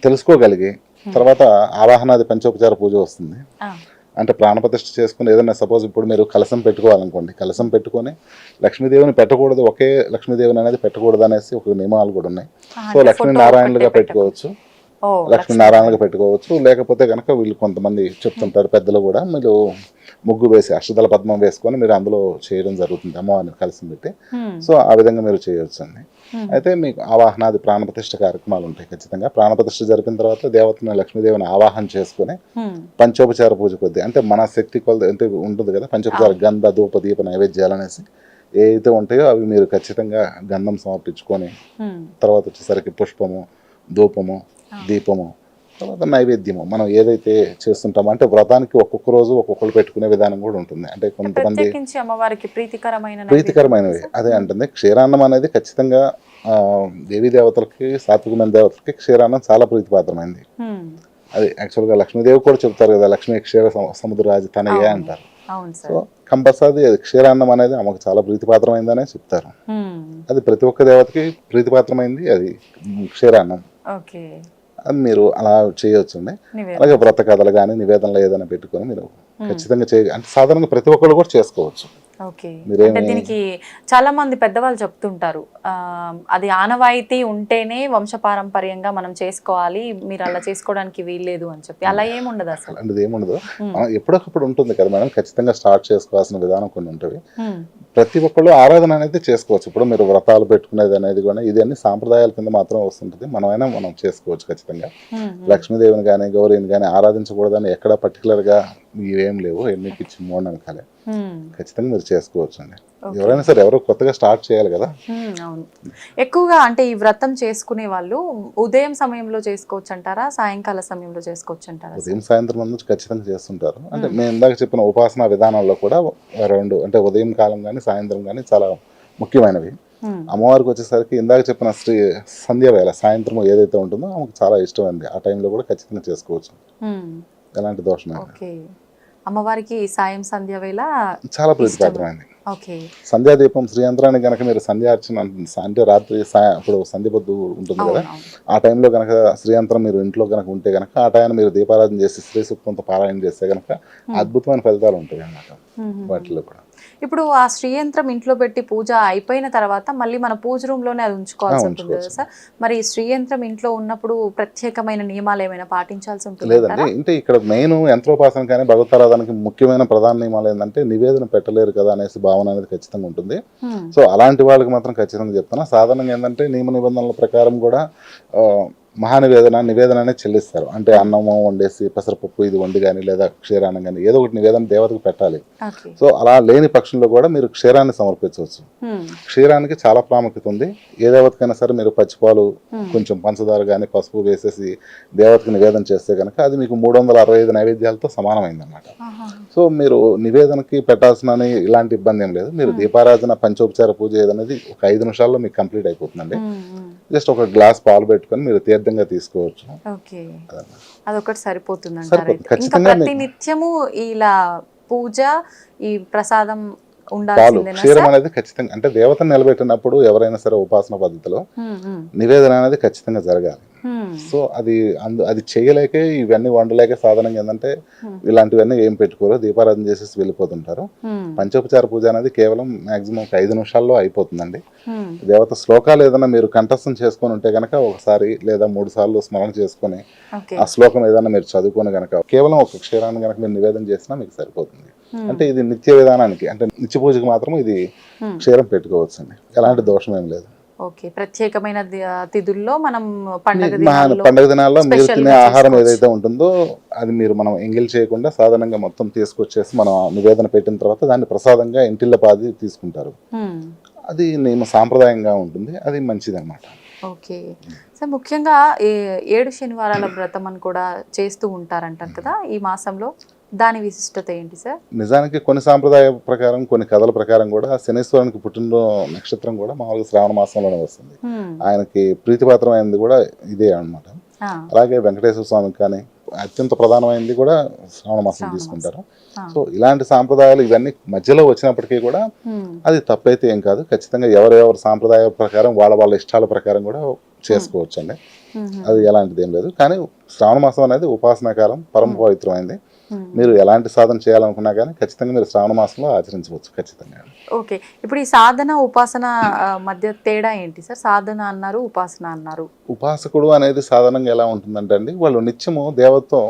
తెలుసుకోగలిగి తర్వాత ఆవాహనాది పంచోపచార పూజ వస్తుంది. అంటే ప్రాణప్రతిష్ఠ చేసుకుని ఏదైనా సపోజ్ ఇప్పుడు మీరు కలశం పెట్టుకోవాలనుకోండి, కలశం పెట్టుకొని లక్ష్మీదేవిని పెట్టకూడదు, ఒకే లక్ష్మీదేవిని అనేది పెట్టకూడదు అనేసి ఒక నియమాలు కూడా ఉన్నాయి. సో లక్ష్మీనారాయణలుగా పెట్టుకోవచ్చు, లక్ష్మీనారాయణగా పెట్టుకోవచ్చు. లేకపోతే కనుక వీళ్ళు కొంతమంది చెప్తుంటారు పెద్దలు కూడా, మీరు ముగ్గు వేసి అష్టదళ పద్మం వేసుకొని మీరు అందులో చేయడం జరుగుతుంది, అమ్మవారిని కలిసి పెట్టి. సో ఆ విధంగా మీరు చేయవచ్చు అండి. అయితే మీకు ఆవాహనాది ప్రాణప్రతిష్ఠ కార్యక్రమాలు ఉంటాయి. ఖచ్చితంగా ప్రాణప్రతిష్ఠ జరిపిన తర్వాత దేవతని లక్ష్మీదేవిని ఆవాహన చేసుకుని పంచోపచార పూజ కొద్ది అంటే మన శక్తి కొలది ఎంత ఉంటుంది కదా, పంచోపచార గంధ ధూప దీప నైవేద్యాలు అనేసి ఏవైతే ఉంటాయో అవి మీరు ఖచ్చితంగా గంధం సమర్పించుకొని తర్వాత వచ్చేసరికి పుష్పము, ధూపము, దీపము, తర్వాత నైవేద్యము మనం ఏదైతే చేస్తుంటామో అంటే వ్రతానికి ఒక్కొక్క రోజు ఒక్కొక్కరు పెట్టుకునే విధానం కూడా ఉంటుంది. అంటే కొంతమంది అమ్మవారికి ప్రీతికరమైనవి అదే అంటుంది. క్షీరాన్నం అనేది ఖచ్చితంగా దేవీ దేవతలకి, సాత్వికమైన దేవతలకి క్షీరాన్నం చాలా ప్రీతిపాత్రమైంది. అది యాక్చువల్గా లక్ష్మీదేవి కూడా చెప్తారు కదా, లక్ష్మీ క్షీర సముద్రరాజు తనయ్యే అంటారు. సో కంపల్సరీ అది అన్నం అనేది ఆమెకు చాలా ప్రీతిపాత్రమైందనే చెప్తారు. అది ప్రతి ఒక్క దేవతకి ప్రీతిపాత్రమైంది అది క్షీరాన్నం. అది మీరు అలా చేయవచ్చు అండి. అలాగే వ్రత కథలు కానీ నివేదనలు ఏదైనా పెట్టుకొని మీరు ఖచ్చితంగా అంటే సాధారణంగా ప్రతి ఒక్కళ్ళు కూడా చేసుకోవచ్చు. దీనికి చాలా మంది పెద్దవాళ్ళు చెప్తుంటారు, అది ఆనవాయితీ ఉంటేనే వంశపారంపర్యంగా మనం చేసుకోవాలి, మీరు అలా చేసుకోవడానికి వీల్లేదు అని చెప్పి. అలా ఏముండదు అసలు? అలాంటిది ఏముండదు, ఎప్పటికప్పుడు ఉంటుంది కదా మేడం. ఖచ్చితంగా స్టార్ట్ చేసుకోవాల్సిన విధానం కొన్ని ఉంటుంది. ప్రతి ఒక్కళ్ళు ఆరాధన అనేది చేసుకోవచ్చు. ఇప్పుడు మీరు వ్రతాలు పెట్టుకునేది అనేది కూడా ఇది అన్ని సాంప్రదాయాల కింద మాత్రం వస్తుంటుంది. మనం చేసుకోవచ్చు ఖచ్చితంగా. లక్ష్మీదేవిని కానీ గౌరీని కానీ ఆరాధించకూడదని ఎక్కడ పర్టికులర్ గా ఇవేం లేవు, ఎన్నికి ఇచ్చి మూడనకాలే ఖచ్చితంగా మీరు చేసుకోవచ్చు అండి. ఎవరైనా సరే ఎవరో కొత్తగా స్టార్ట్ చేయాలి కదా. అవును, ఎక్కువగా అంటే ఈ వ్రతం చేసుకునే వాళ్ళు ఉదయం సమయంలో చేసుకోవచ్చు అంటారా, సాయంకాల సమయంలో చేసుకోవచ్చు అంటారా? ఉదయం సాయంత్రం నుంచి ఖచ్చితంగా చేస్తుంటారు. అంటే నేను ఇందాక చెప్పిన ఉపాసనా విధానాల్లో కూడా రెండు అంటే ఉదయం కాలం కానీ సాయంత్రం కానీ చాలా ముఖ్యమైనవి. అమ్మవారికి వచ్చేసరికి ఇందాక చెప్పిన సంధ్య వేళ సాయంత్రం ఏదైతే ఉంటుందో ఆమెకు చాలా ఇష్టం అండి. ఆ టైంలో కూడా ఖచ్చితంగా చేసుకోవచ్చు, ఎలాంటి దోషం. అమ్మవారికి సాయం సంధ్య వేళ చాలా ప్రీతిపాత్రమైంది. సంధ్యాదీపం శ్రీయంత్రానికి కనుక మీరు సంధ్యార్చన అంటే రాత్రి ఇప్పుడు సంధ్య పొద్దు ఉంటుంది కదా, ఆ టైంలో కనుక శ్రీయంత్రం మీరు ఇంట్లో కనుక ఉంటే కనుక ఆ టైం మీరు దీపారాధన చేసి శ్రీ సూక్తంతో పారాయణ చేస్తే కనుక అద్భుతమైన ఫలితాలు ఉంటాయి అన్నమాట వాటిలో కూడా. ఇప్పుడు ఆ శ్రీయంత్రం ఇంట్లో పెట్టి పూజ అయిపోయిన తర్వాత మళ్ళీ మన పూజ రూమ్ లోనే అది ఉంచుకోవాల్సి ఉంటుంది కదా సార్. మరి శ్రీయంత్రం ఇంట్లో ఉన్నప్పుడు ప్రత్యేకమైన నియమాలు ఏమైనా పాటించాల్సి ఉంటుంది? లేదండి, అంటే ఇక్కడ మెయిన్ యంత్రోపాసన కానీ భగవతారాధనకి ముఖ్యమైన ప్రధాన నియమాలు ఏంటంటే నివేదన పెట్టలేరు కదా అనేసి భావన అనేది ఖచ్చితంగా ఉంటుంది. సో అలాంటి వాళ్ళకి మాత్రం ఖచ్చితంగా చెప్తున్నా. సాధారణంగా ఏంటంటే నియమ నిబంధనల ప్రకారం కూడా నివేదన అనేది చెల్లిస్తారు. అంటే అన్నము వండేసి పెసరపప్పు ఇది వండి కానీ లేదా క్షీరాన్నం కానీ ఏదో ఒకటి నివేదన దేవతకు పెట్టాలి. సో అలా లేని పక్షంలో కూడా మీరు క్షీరాన్ని సమర్పించవచ్చు. క్షీరానికి చాలా ప్రాముఖ్యత ఉంది. ఏ దేవతకైనా సరే మీరు పచ్చిపాలు కొంచెం పంచదార కానీ పసుపు వేసేసి దేవతకు నివేదన చేస్తే కనుక అది మీకు 365 నైవేద్యాలతో సమానమైంది అన్నమాట. సో మీరు నివేదనకి పెట్టాల్సిన ఇలాంటి ఇబ్బంది ఏం లేదు. మీరు దీపారాధన పంచోపచార పూజ ఏదనేది ఒక 5 నిమిషాల్లో మీకు కంప్లీట్ అయిపోతుందండి. జస్ట్ ఒక గ్లాస్ పాలు పెట్టుకొని మీరు తీర్థంగా తీసుకోవచ్చు. అదొకటి సరిపోతుంది. ప్రతి నిత్యము ఇలా పూజ ఈ ప్రసాదం పాలు క్షీరం అనేది ఖచ్చితంగా అంటే దేవతను నిలబెట్టినప్పుడు ఎవరైనా సరే ఉపాసన పద్ధతిలో నివేదన అనేది ఖచ్చితంగా జరగాలి. సో అది చేయలేకే ఇవన్నీ వండలేక సాధారణంగా ఏంటంటే ఇలాంటివన్నీ ఏం పెట్టుకోరు, దీపారాధన చేసేసి వెళ్ళిపోతుంటారు. పంచోపచార పూజ అనేది కేవలం మాక్సిమం ఒక 5 నిమిషాల్లో అయిపోతుందండి. దేవత శ్లోకాలు ఏదైనా మీరు కంఠస్థం చేసుకొని ఉంటే కనుక ఒకసారి లేదా 3 సార్లు స్మరణ చేసుకొని ఆ శ్లోకం ఏదైనా మీరు చదువుకొని కనుక కేవలం ఒక క్షీరాన్ని కనుక మీరు నివేదన చేసినా మీకు సరిపోతుంది. అంటే ఇది నిత్య విధానానికి అంటే నిత్య పూజకి మాత్రం ఇది క్షీరం పెట్టుకోవచ్చు అండి, ఎలాంటి దోషం ఏం లేదు. ప్రత్యేకమైన తిథుల్లో మనం పండగ దినాల్లో మీరు తినే ఆహారం ఏదైతే ఉంటుందో అది మనం ఎంగిల్ చేయకుండా సాధారణంగా మొత్తం తీసుకొచ్చేసి మనం నివేదన పెట్టిన తర్వాత దాన్ని ప్రసాదంగా ఇంటిళ్ళ పాది తీసుకుంటారు. అది నేను సాంప్రదాయంగా ఉంటుంది, అది మంచిది అన్నమాట. ఓకే. సో ముఖ్యంగా 7 శనివారాల వ్రతం అని కూడా చేస్తూ ఉంటారంటారు కదా ఈ మాసంలో, దాని విశిష్టత ఏంటి సార్? నిజానికి కొన్ని సాంప్రదాయ ప్రకారం, కొన్ని కథల ప్రకారం కూడా శనీశ్వరునికి పుట్టిన నక్షత్రం కూడా మామూలుగా శ్రావణ మాసంలోనే వస్తుంది. ఆయనకి ప్రీతిపాత్రమైనది కూడా ఇదే అన్నమాట. అలాగే వెంకటేశ్వర స్వామికి కానీ అత్యంత ప్రధానమైనది కూడా శ్రావణ మాసం తీసుకుంటారు. సో ఇలాంటి సాంప్రదాయాలు ఇవన్నీ మధ్యలో వచ్చినప్పటికీ కూడా అది తప్పైతే ఏం కాదు. ఖచ్చితంగా ఎవరెవరి సాంప్రదాయ ప్రకారం వాళ్ళ ఇష్టాల ప్రకారం కూడా చేసుకోవచ్చు అండి. అది ఎలాంటిది ఏం లేదు. కానీ శ్రావణ మాసం అనేది ఉపాసనా కాలం, పరమ పవిత్రమైంది. మీరు ఎలాంటి సాధన చేయాలనుకున్నా కానీ ఖచ్చితంగా మీరు శ్రావణ మాసంలో ఆచరించవచ్చు ఖచ్చితంగా. ఓకే. ఇప్పుడు ఈ సాధన ఉపాసన మధ్య తేడా ఏంటి సార్? సాధన అన్నారు, ఉపాసన అన్నారు. ఉపాసకుడు అనేది సాధారణంగా ఎలా ఉంటుందంటే అండి, వాళ్ళు నిత్యము దేవతతో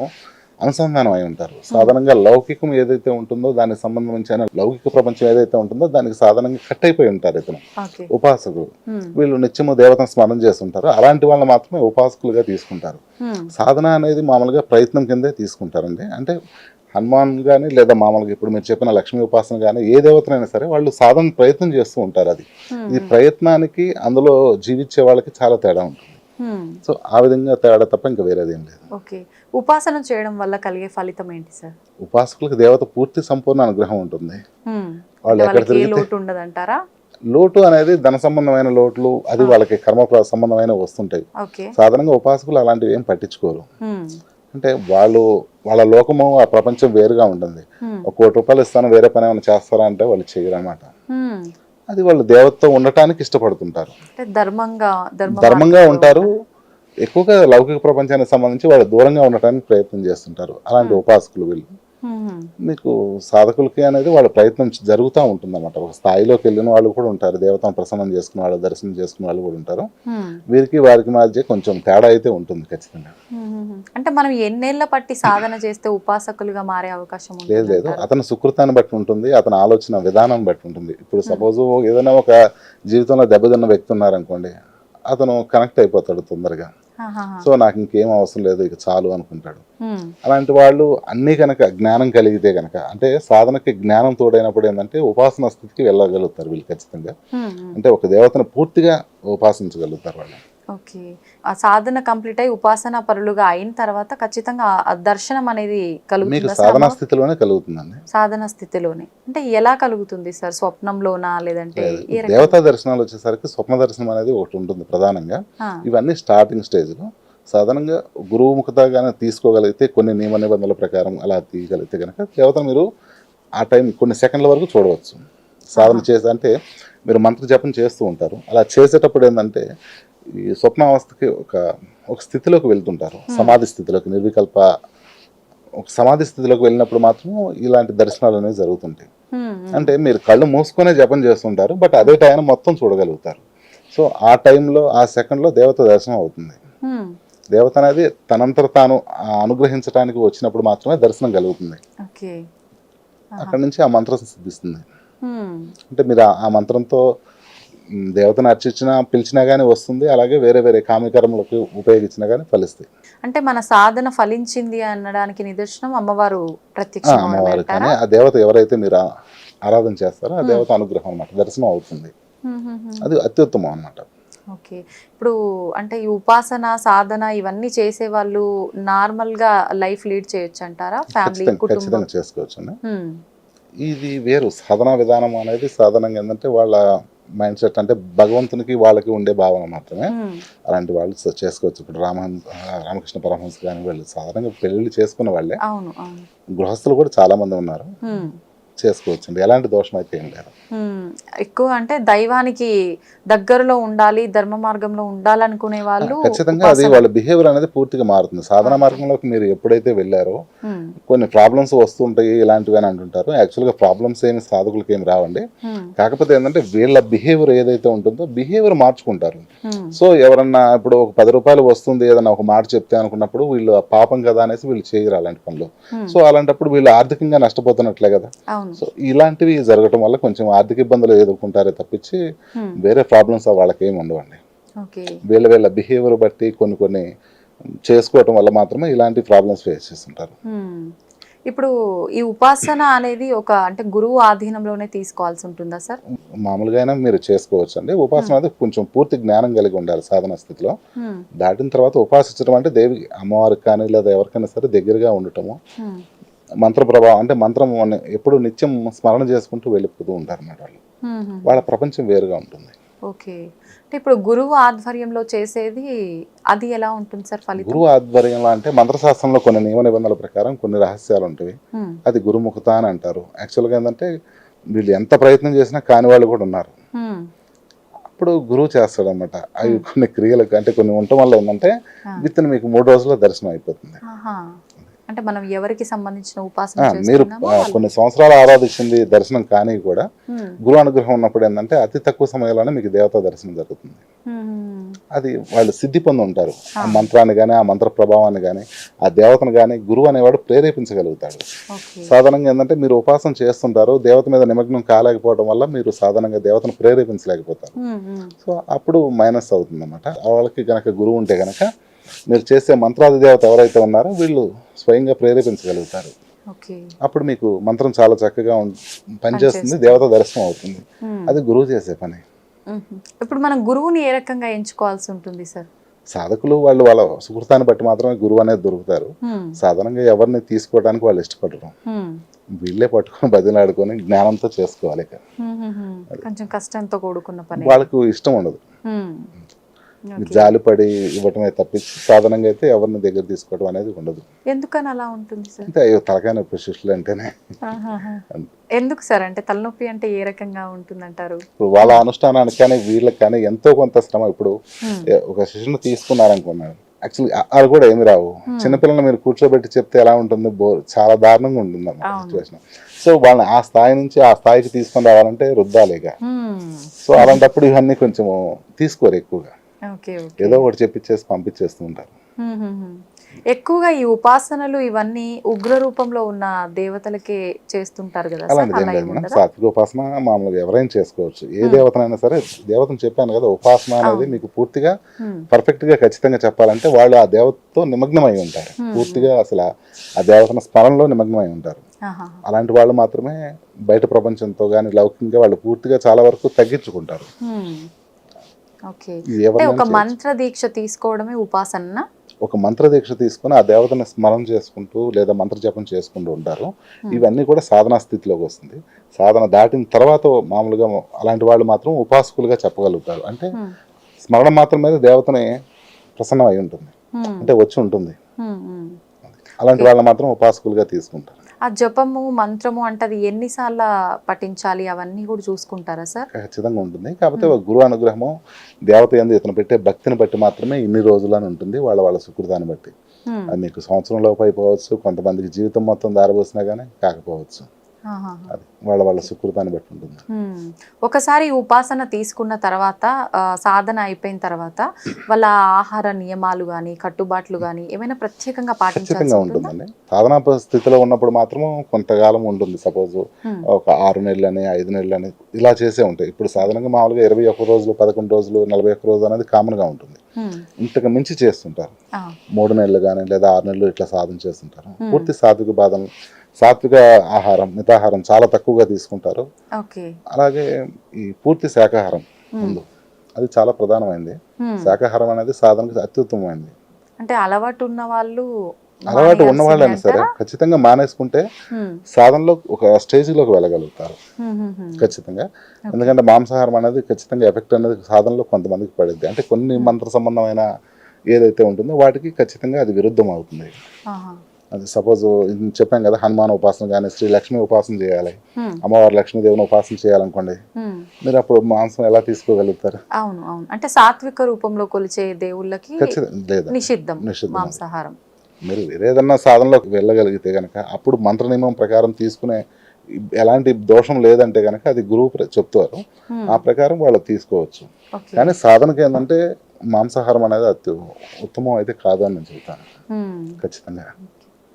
అనుసంధానం అయి ఉంటారు. సాధారణంగా లౌకికం ఏదైతే ఉంటుందో దానికి సంబంధించిన లౌకిక ప్రపంచం ఏదైతే ఉంటుందో దానికి సాధారణంగా కట్ అయిపోయి ఉంటారు ఇతను ఉపాసకులు. వీళ్ళు నిత్యము దేవతను స్మరణ చేస్తుంటారు. అలాంటి వాళ్ళని మాత్రమే ఉపాసకులుగా తీసుకుంటారు. సాధన అనేది మామూలుగా ప్రయత్నం కిందే తీసుకుంటారండి. అంటే హనుమాన్ కానీ లేదా మామూలుగా ఇప్పుడు మీరు చెప్పిన లక్ష్మీ ఉపాసన కానీ ఏ దేవతనైనా సరే వాళ్ళు సాధన ప్రయత్నం చేస్తూ ఉంటారు. అది ఈ ప్రయత్నానికి అందులో జీవించే వాళ్ళకి చాలా తేడా ఉంటుంది. సో ఆ విధంగా తేడా తప్ప ఇంకా వేరేది ఏం లేదు. ఓకే. ఉపాసన చేయడం వల్ల కలిగే ఫలితం ఏంటి సార్? ఉపాసకులకు దేవత పూర్తి సంపూర్ణ అనుగ్రహం ఉంటుంది. వాళ్ళు ఎక్కడ లోటు ఉండదంటారా? లోటు అనేది ధన సంబంధమైన లోట్లు, అది వాళ్ళకి కర్మ సంబంధమైన వస్తుంటాయి. సాధారణంగా ఉపాసకులు అలాంటివి ఏం పట్టించుకోరు. అంటే వాళ్ళ లోకము, ఆ ప్రపంచం వేరుగా ఉంటుంది. ₹1,00,00,000 ఇస్తాను వేరే పని ఏమైనా చేస్తారా అంటే వాళ్ళు చేయరు అన్నమాట. అది వాళ్ళు దేవతతో ఉండటానికి ఇష్టపడుతుంటారు, ధర్మంగా ఉంటారు. ఎక్కువగా లౌకిక ప్రపంచానికి సంబంధించి వాళ్ళు దూరంగా ఉండటానికి ప్రయత్నం చేస్తుంటారు అలాంటి ఉపాసకులు వీళ్ళు. మీకు సాధకులకి అనేది వాళ్ళ ప్రయత్నం జరుగుతూ ఉంటుంది అన్నమాట. ఒక స్థాయిలోకి వెళ్ళిన వాళ్ళు కూడా ఉంటారు, దేవతను ప్రసన్నం చేసుకునే వాళ్ళు, దర్శనం చేసుకునే వాళ్ళు కూడా ఉంటారు. వీరికి వారికి మధ్య కొంచెం తేడా అయితే ఉంటుంది ఖచ్చితంగా. అంటే మనం ఎన్నేళ్ల పట్టి సాధన చేస్తే ఉపాసకులుగా మారే అవకాశం లేదు. అతని సుకృతాన్ని బట్టి ఉంటుంది, అతని ఆలోచన విధానం బట్టి ఉంటుంది. ఇప్పుడు సపోజ్ ఏదైనా ఒక జీవితంలో దెబ్బతిన్న వ్యక్తి ఉన్నారనుకోండి, అతను కనెక్ట్ అయిపోతాడు తొందరగా. సో నాకు ఇంకేం అవసరం లేదు, ఇక చాలు అనుకుంటాడు. అలాంటి వాళ్ళు అన్ని కనుక జ్ఞానం కలిగితే కనుక, అంటే సాధనకి జ్ఞానం తోడైనప్పుడు ఏంటంటే ఉపాసన స్థితికి వెళ్ళగలుగుతారు వీళ్ళు ఖచ్చితంగా. అంటే ఒక దేవతను పూర్తిగా ఉపాసించగలుగుతారు వాళ్ళు. ఓకే. ఆ సాధన కంప్లీట్ అయి ఉపాసన పరులుగా అయిన తర్వాత ఖచ్చితంగా దర్శనం అనేది కలుగుతుంది. సాధనా స్థితిలోనే కలుగుతుందండి. సాధన స్థితిలోనే అంటే ఎలా కలుగుతుంది సార్? స్వప్నంలోనా లేదంటే? దేవతా దర్శనాలు వచ్చేసరికి స్వప్న దర్శనం అనేది ఒకటి ఉంటుంది ప్రధానంగా. ఇవన్నీ స్టార్టింగ్ స్టేజ్ లో సాధారణంగా గురువుముఖతగానే తీసుకోగలిగితే, కొన్ని నియమ నిబంధనల ప్రకారం అలా తీయగలిగితే కనుక దేవతను మీరు ఆ టైం కొన్ని సెకండ్ల వరకు చూడవచ్చు. సాధన చేసి అంటే మీరు మంత్ర జపం చేస్తూ ఉంటారు. అలా చేసేటప్పుడు ఏంటంటే ఈ స్వప్నావస్థకి ఒక స్థితిలోకి వెళ్తుంటారు, సమాధి స్థితిలోకి, నిర్వికల్ప ఒక సమాధి స్థితిలోకి వెళ్ళినప్పుడు మాత్రం ఇలాంటి దర్శనాలు అనేవి జరుగుతుంటాయి. అంటే మీరు కళ్ళు మూసుకొనే జపం చేస్తుంటారు, బట్ అదే టైం మొత్తం చూడగలుగుతారు. సో ఆ టైంలో, ఆ సెకండ్లో దేవత దర్శనం అవుతుంది. దేవత అనేది తనంతట తాను అనుగ్రహించడానికి వచ్చినప్పుడు మాత్రమే దర్శనం కలుగుతుంది. అక్కడి నుంచి ఆ మంత్రం సిద్ధిస్తుంది. అంటే మీరు ఆ మంత్రంతో దేవతను అర్చించినా పిలిచినా గానీ వస్తుంది. అలాగే వేరే వేరే కామ్యకర్మలకు ఉపయోగించినా గానీ ఫలిస్తాయి. అంటే మన సాధన ఫలించింది అనడానికి నిదర్శనం అమ్మవారు ప్రత్యక్షం. అమ్మవారు కానీ ఆ దేవత ఎవరైతే మీరు ఆరాధన చేస్తారో ఆ దేవత అనుగ్రహం అన్నమాట, దర్శనం అవుతుంది. అది అత్యుత్తమం అన్నమాట. ఓకే. ఇప్పుడు అంటే ఈ ఉపాసన, సాధన ఇవన్నీ చేసే వాళ్ళు నార్మల్ గా లైఫ్ లీడ్ చేయొచ్చు అంటారా? ఫ్యామిలీ, ఖచ్చితంగా చేసుకోవచ్చు అండి. ఇది వేరు సాధనా విధానం అనేది. సాధారణంగా ఏంటంటే వాళ్ళ మైండ్ సెట్ అంటే భగవంతునికి వాళ్ళకి ఉండే భావన మాత్రమే. అలాంటి వాళ్ళు చేసుకోవచ్చు. ఇప్పుడు రామకృష్ణ పరమహంస కానీ వాళ్ళు సాధారణంగా పెళ్లి చేసుకున్న వాళ్ళే. గృహస్థులు కూడా చాలా మంది ఉన్నారు, చేసుకోవచ్చు అండి. ఎలాంటి దోషం అయితే ఏం లేదు. ఎక్కువ అంటే దైవానికి దగ్గరలో ఉండాలి, ధర్మ మార్గంలో ఉండాలనుకునే వాళ్ళు ఖచ్చితంగా అది వాళ్ళ బిహేవియర్ అనేది పూర్తిగా మారుతుంది. సాధన మార్గంలోకి మీరు ఎప్పుడైతే వెళ్ళారో కొన్ని ప్రాబ్లమ్స్ వస్తుంటాయి ఇలాంటివి అని అంటుంటారు. యాక్చువల్గా ప్రాబ్లమ్స్ ఏమి సాధకులకి ఏమి రావండి. కాకపోతే ఏంటంటే వీళ్ళ బిహేవియర్ ఏదైతే ఉంటుందో బిహేవియర్ మార్చుకుంటారు. సో ఎవరన్నా ఇప్పుడు ఒక ₹10 వస్తుంది ఏదన్నా ఒక మాట చెప్తే అనుకున్నప్పుడు వీళ్ళు పాపం కదా అనేసి వీళ్ళు చేయరు అలాంటి పనులు. సో అలాంటప్పుడు వీళ్ళు ఆర్థికంగా నష్టపోతున్నట్లే కదా. సో ఇలాంటివి జరగటం వల్ల కొంచెం ఆర్థిక ఇబ్బందులు ఎదుర్కొంటారే తప్పించి వేరే ప్రాబ్లమ్స్ వాళ్ళకి ఏమి ఉండవండి. వీళ్ళ బిహేవియర్ బట్టి కొన్ని చేసుకోవటం వల్ల మాత్రమే ఇలాంటి ప్రాబ్లమ్స్ ఫేస్ చేస్తుంటారు. ఇప్పుడు ఈ ఉపాసన అనేది ఒక అంటే గురువు ఆధీనంలోనే తీసుకోవాల్సి ఉంటుందా సార్? మామూలుగా అయినా మీరు చేసుకోవచ్చు అండి. ఉపాసన అనేది కొంచెం పూర్తి జ్ఞానం కలిగి ఉండాలి సాధన స్థితిలో. దాటిన తర్వాత ఉపాసించడం అంటే దేవి అమ్మవారికి కానీ లేదా ఎవరికైనా సరే దగ్గరగా ఉండటము, మంత్ర ప్రభావం అంటే మంత్రం ఎప్పుడు నిత్యం స్మరణ చేసుకుంటూ వెళ్ళిపోతూ ఉంటారు అన్నమాట వాళ్ళు. వాళ్ళ ప్రపంచం వేరుగా ఉంటుంది. ఓకే. అంటే ఇప్పుడు గురువు ఆధ్వర్యంలో చేసేది అది ఎలా ఉంటుంది సార్ ఫలితం? గురువు ఆధ్వర్యంలో అంటే మంత్రశాస్త్రంలో కొన్ని నియమ నిబంధనల ప్రకారం కొన్ని రహస్యాలు ఉంటాయి. అది గురుముఖత అని అంటారు. యాక్చువల్గా ఏంటంటే వీళ్ళు ఎంత ప్రయత్నం చేసినా కాని వాళ్ళు కూడా ఉన్నారు. అప్పుడు గురువు చేస్తాడు అనమాట. అవి కొన్ని క్రియలకు అంటే కొన్ని ఉండటం వల్ల ఏంటంటే విత్ మీకు 3 రోజుల్లో దర్శనం అయిపోతుంది. అంటే మనం ఎవరికి సంబంధించిన ఉపాసన మీరు కొన్ని సంవత్సరాలు ఆరాధించింది దర్శనం కానీ కూడా గురు అనుగ్రహం ఉన్నప్పుడు ఏంటంటే అతి తక్కువ సమయంలోనే మీకు దేవతా దర్శనం జరుగుతుంది. అది వాళ్ళు సిద్ధి పొంది ఉంటారు. ఆ మంత్రాన్ని కానీ ఆ మంత్ర ప్రభావాన్ని కానీ ఆ దేవతను కానీ గురువు అనేవాడు ప్రేరేపించగలుగుతాడు. సాధారణంగా ఏంటంటే మీరు ఉపాసన చేస్తుంటారు, దేవత మీద నిమగ్నం కాలేకపోవడం వల్ల మీరు సాధారణంగా దేవతను ప్రేరేపించలేకపోతారు. సో అప్పుడు మైనస్ అవుతుంది అన్నమాట. వాళ్ళకి గనక గురువు ఉంటే గనక మీరు చేసే మంత్రాది దేవత ఎవరైతే ఉన్నారో వీళ్ళు స్వయంగా ప్రేరేపించగలుగుతారు. అప్పుడు మీకు మంత్రం చాలా చక్కగా పనిచేస్తుంది, దేవత దర్శనం అవుతుంది. అది గురువు చేసే పని. ఇప్పుడు మనం గురువుని ఏ రకంగా ఎంచుకోవాల్సి ఉంటుంది సార్? సాధకులు వాళ్ళు వాళ్ళ సుకృతాన్ని బట్టి మాత్రమే గురువు అనేది దొరుకుతారు. సాధారణంగా ఎవరిని తీసుకోవడానికి వాళ్ళు ఇష్టపడరు. వీళ్ళే పట్టుకొని బదిలాడుకొని జ్ఞానంతో చేసుకోవాలి. కొంచెం కష్టంతో కూడుకున్న పని, వాళ్ళకు ఇష్టం ఉండదు. జాలిపడి ఇవ్వటమే తప్పించి సాధారణంగా అయితే ఎవరిని దగ్గర తీసుకోవడం అనేది ఉండదు. ఎందుకని అలా ఉంటుంది సార్? అంటే అయ్యో తలకాయ నొప్పి శిష్యులు అంటేనే. ఎందుకు సార్? అంటే తలనొప్పి అంటే ఏ రకంగా ఉంటుందంటారు? ఇప్పుడు వాళ్ళ అనుష్ఠానానికి కానీ వీళ్ళకి కానీ ఎంతో కొంత శ్రమ. ఇప్పుడు ఒక శిష్యుని తీసుకున్నారనుకున్నాడు, యాక్చువల్లీ అది కూడా ఏమి రావు. చిన్నపిల్లల్ని మీరు కూర్చోబెట్టి చెప్తే ఎలా ఉంటుంది, చాలా దారుణంగా ఉంటుంది అన్నమాట సిచ్యువేషన్. సో వాళ్ళని ఆ స్థాయి నుంచి ఆ స్థాయికి తీసుకొని రావాలంటే రుద్దాలేగా. సో అలాంటప్పుడు ఇవన్నీ కొంచెం తీసుకోరు ఎక్కువగా, ఏదో ఒకటి చెప్పిచ్చేసి పంపించేస్తూ ఉంటారు. ఎక్కువగా ఈ ఉపాసనలు ఇవన్నీ ఉగ్ర రూపంలో ఉన్న దేవతలకే చేస్తుంటారు కదా? అలాంటిది ఏం లేదు మేడం. సాత్విక ఉపాసన మామూలుగా ఎవరైనా చేసుకోవచ్చు. ఏ దేవతనైనా సరే. దేవతను చెప్పాను కదా, ఉపాసన అనేది మీకు పూర్తిగా పర్ఫెక్ట్ గా ఖచ్చితంగా చెప్పాలంటే వాళ్ళు ఆ దేవతతో నిమగ్నమై ఉంటారు. పూర్తిగా అసలు ఆ దేవతన స్మరణలో నిమగ్నమై ఉంటారు. అలాంటి వాళ్ళు మాత్రమే బయట ప్రపంచంతో కానీ లౌకికంగా వాళ్ళు పూర్తిగా చాలా వరకు తగ్గించుకుంటారు. ఒక మంత్ర దీక్ష తీసుకోవడమే ఉపాసన. ఒక మంత్ర దీక్ష తీసుకుని ఆ దేవతని స్మరణ చేసుకుంటూ లేదా మంత్ర జపం చేసుకుంటూ ఉంటారు. ఇవన్నీ కూడా సాధనా స్థితిలోకి వస్తుంది. సాధన దాటిన తర్వాత మామూలుగా అలాంటి వాళ్ళు మాత్రం ఉపాసకులుగా చెప్పగలుగుతారు. అంటే స్మరణ మాత్రం మీద దేవతని ప్రసన్నం అయి ఉంటుంది, అంటే వచ్చి ఉంటుంది. అలాంటి వాళ్ళు మాత్రం ఉపాసకులుగా తీసుకుంటారు. ఆ జపము మంత్రము అంటే అది ఎన్నిసార్లు పఠించాలి అవన్నీ కూడా చూసుకుంటారా సార్? ఖచ్చితంగా ఉంటుంది. కాకపోతే గురు అనుగ్రహము దేవత యందు ఇతను పెట్టే భక్తిని బట్టి మాత్రమే ఇన్ని రోజులని ఉంటుంది. వాళ్ళ సుకృతాన్ని బట్టి అది మీకు సంవత్సరంలోపు అయిపోవచ్చు, కొంతమందికి జీవితం మొత్తం దారబోసినా కానీ కాకపోవచ్చు. అది వాళ్ళ సుకృతాన్ని బట్టి ఉంటుంది. ఒకసారి ఉపాసన తీసుకున్న తర్వాత సాధన అయిపోయిన తర్వాత వాళ్ళ ఆహార నియమాలు గానీ కట్టుబాట్లు గానీ ఏమైనా ప్రత్యేకంగా పాటించాల్సి ఉంటుందండి. సాధనా స్థితిలో ఉన్నప్పుడు మాత్రం కొంతకాలం ఉంటుంది. సపోజ్ ఒక 6 నెలలని 5 నెలలని ఇలా చేసే ఉంటాయి. ఇప్పుడు సాధారణంగా మామూలుగా 21 రోజులు 11 రోజులు 41 రోజులు అనేది కామన్ గా ఉంటుంది. ఇంతకు మించి చేస్తుంటారు. 3 నెలలు కానీ లేదా 6 నెలలు ఇట్లా సాధన చేస్తుంటారు. పూర్తి సాత్విక ఆహారం, మితాహారం చాలా తక్కువగా తీసుకుంటారు. అలాగే ఈ పూర్తి శాకాహారం ముందు అది చాలా ప్రధానమైంది. శాకాహారం అనేది సాధనకు అత్యుత్తమైంది. అంటే అలవాటు ఉన్న వాళ్ళైనా సరే ఖచ్చితంగా మానేసుకుంటే సాధనలో ఒక స్టేజ్లోకి వెళ్ళగలుగుతారు ఖచ్చితంగా. ఎందుకంటే మాంసాహారం అనేది ఖచ్చితంగా ఎఫెక్ట్ అనేది సాధనలో కొంతమందికి పడుద్ది. అంటే కొన్ని మంత్ర సంబంధమైన ఏదైతే ఉంటుందో వాటికి ఖచ్చితంగా అది విరుద్ధం అవుతుంది. అది సపోజ్ చెప్పాం కదా, హనుమాన్ ఉపాసన కానీ శ్రీ లక్ష్మి ఉపాసన చేయాలి, అమ్మవారి లక్ష్మీదేవిని ఉపాసన చేయాలనుకోండి, మీరు అప్పుడు మాంసం ఎలా తీసుకోగలుగుతారు? అవును అవును. అంటే సాత్విక రూపంలో కొలిచే దేవుళ్ళకి నిషిద్ధం మాంసాహారం. మీరు ఏదన్నా సాధనలోకి వెళ్ళగలిగితే కనుక అప్పుడు మంత్ర నియమం ప్రకారం తీసుకునే ఎలాంటి దోషం లేదంటే కనుక అది గురువు చెప్తారు, ఆ ప్రకారం వాళ్ళు తీసుకోవచ్చు. కానీ సాధనకి ఏంటంటే మాంసాహారం అనేది ఉత్తమం అయితే కాదు అని నేను చెప్తాను ఖచ్చితంగా.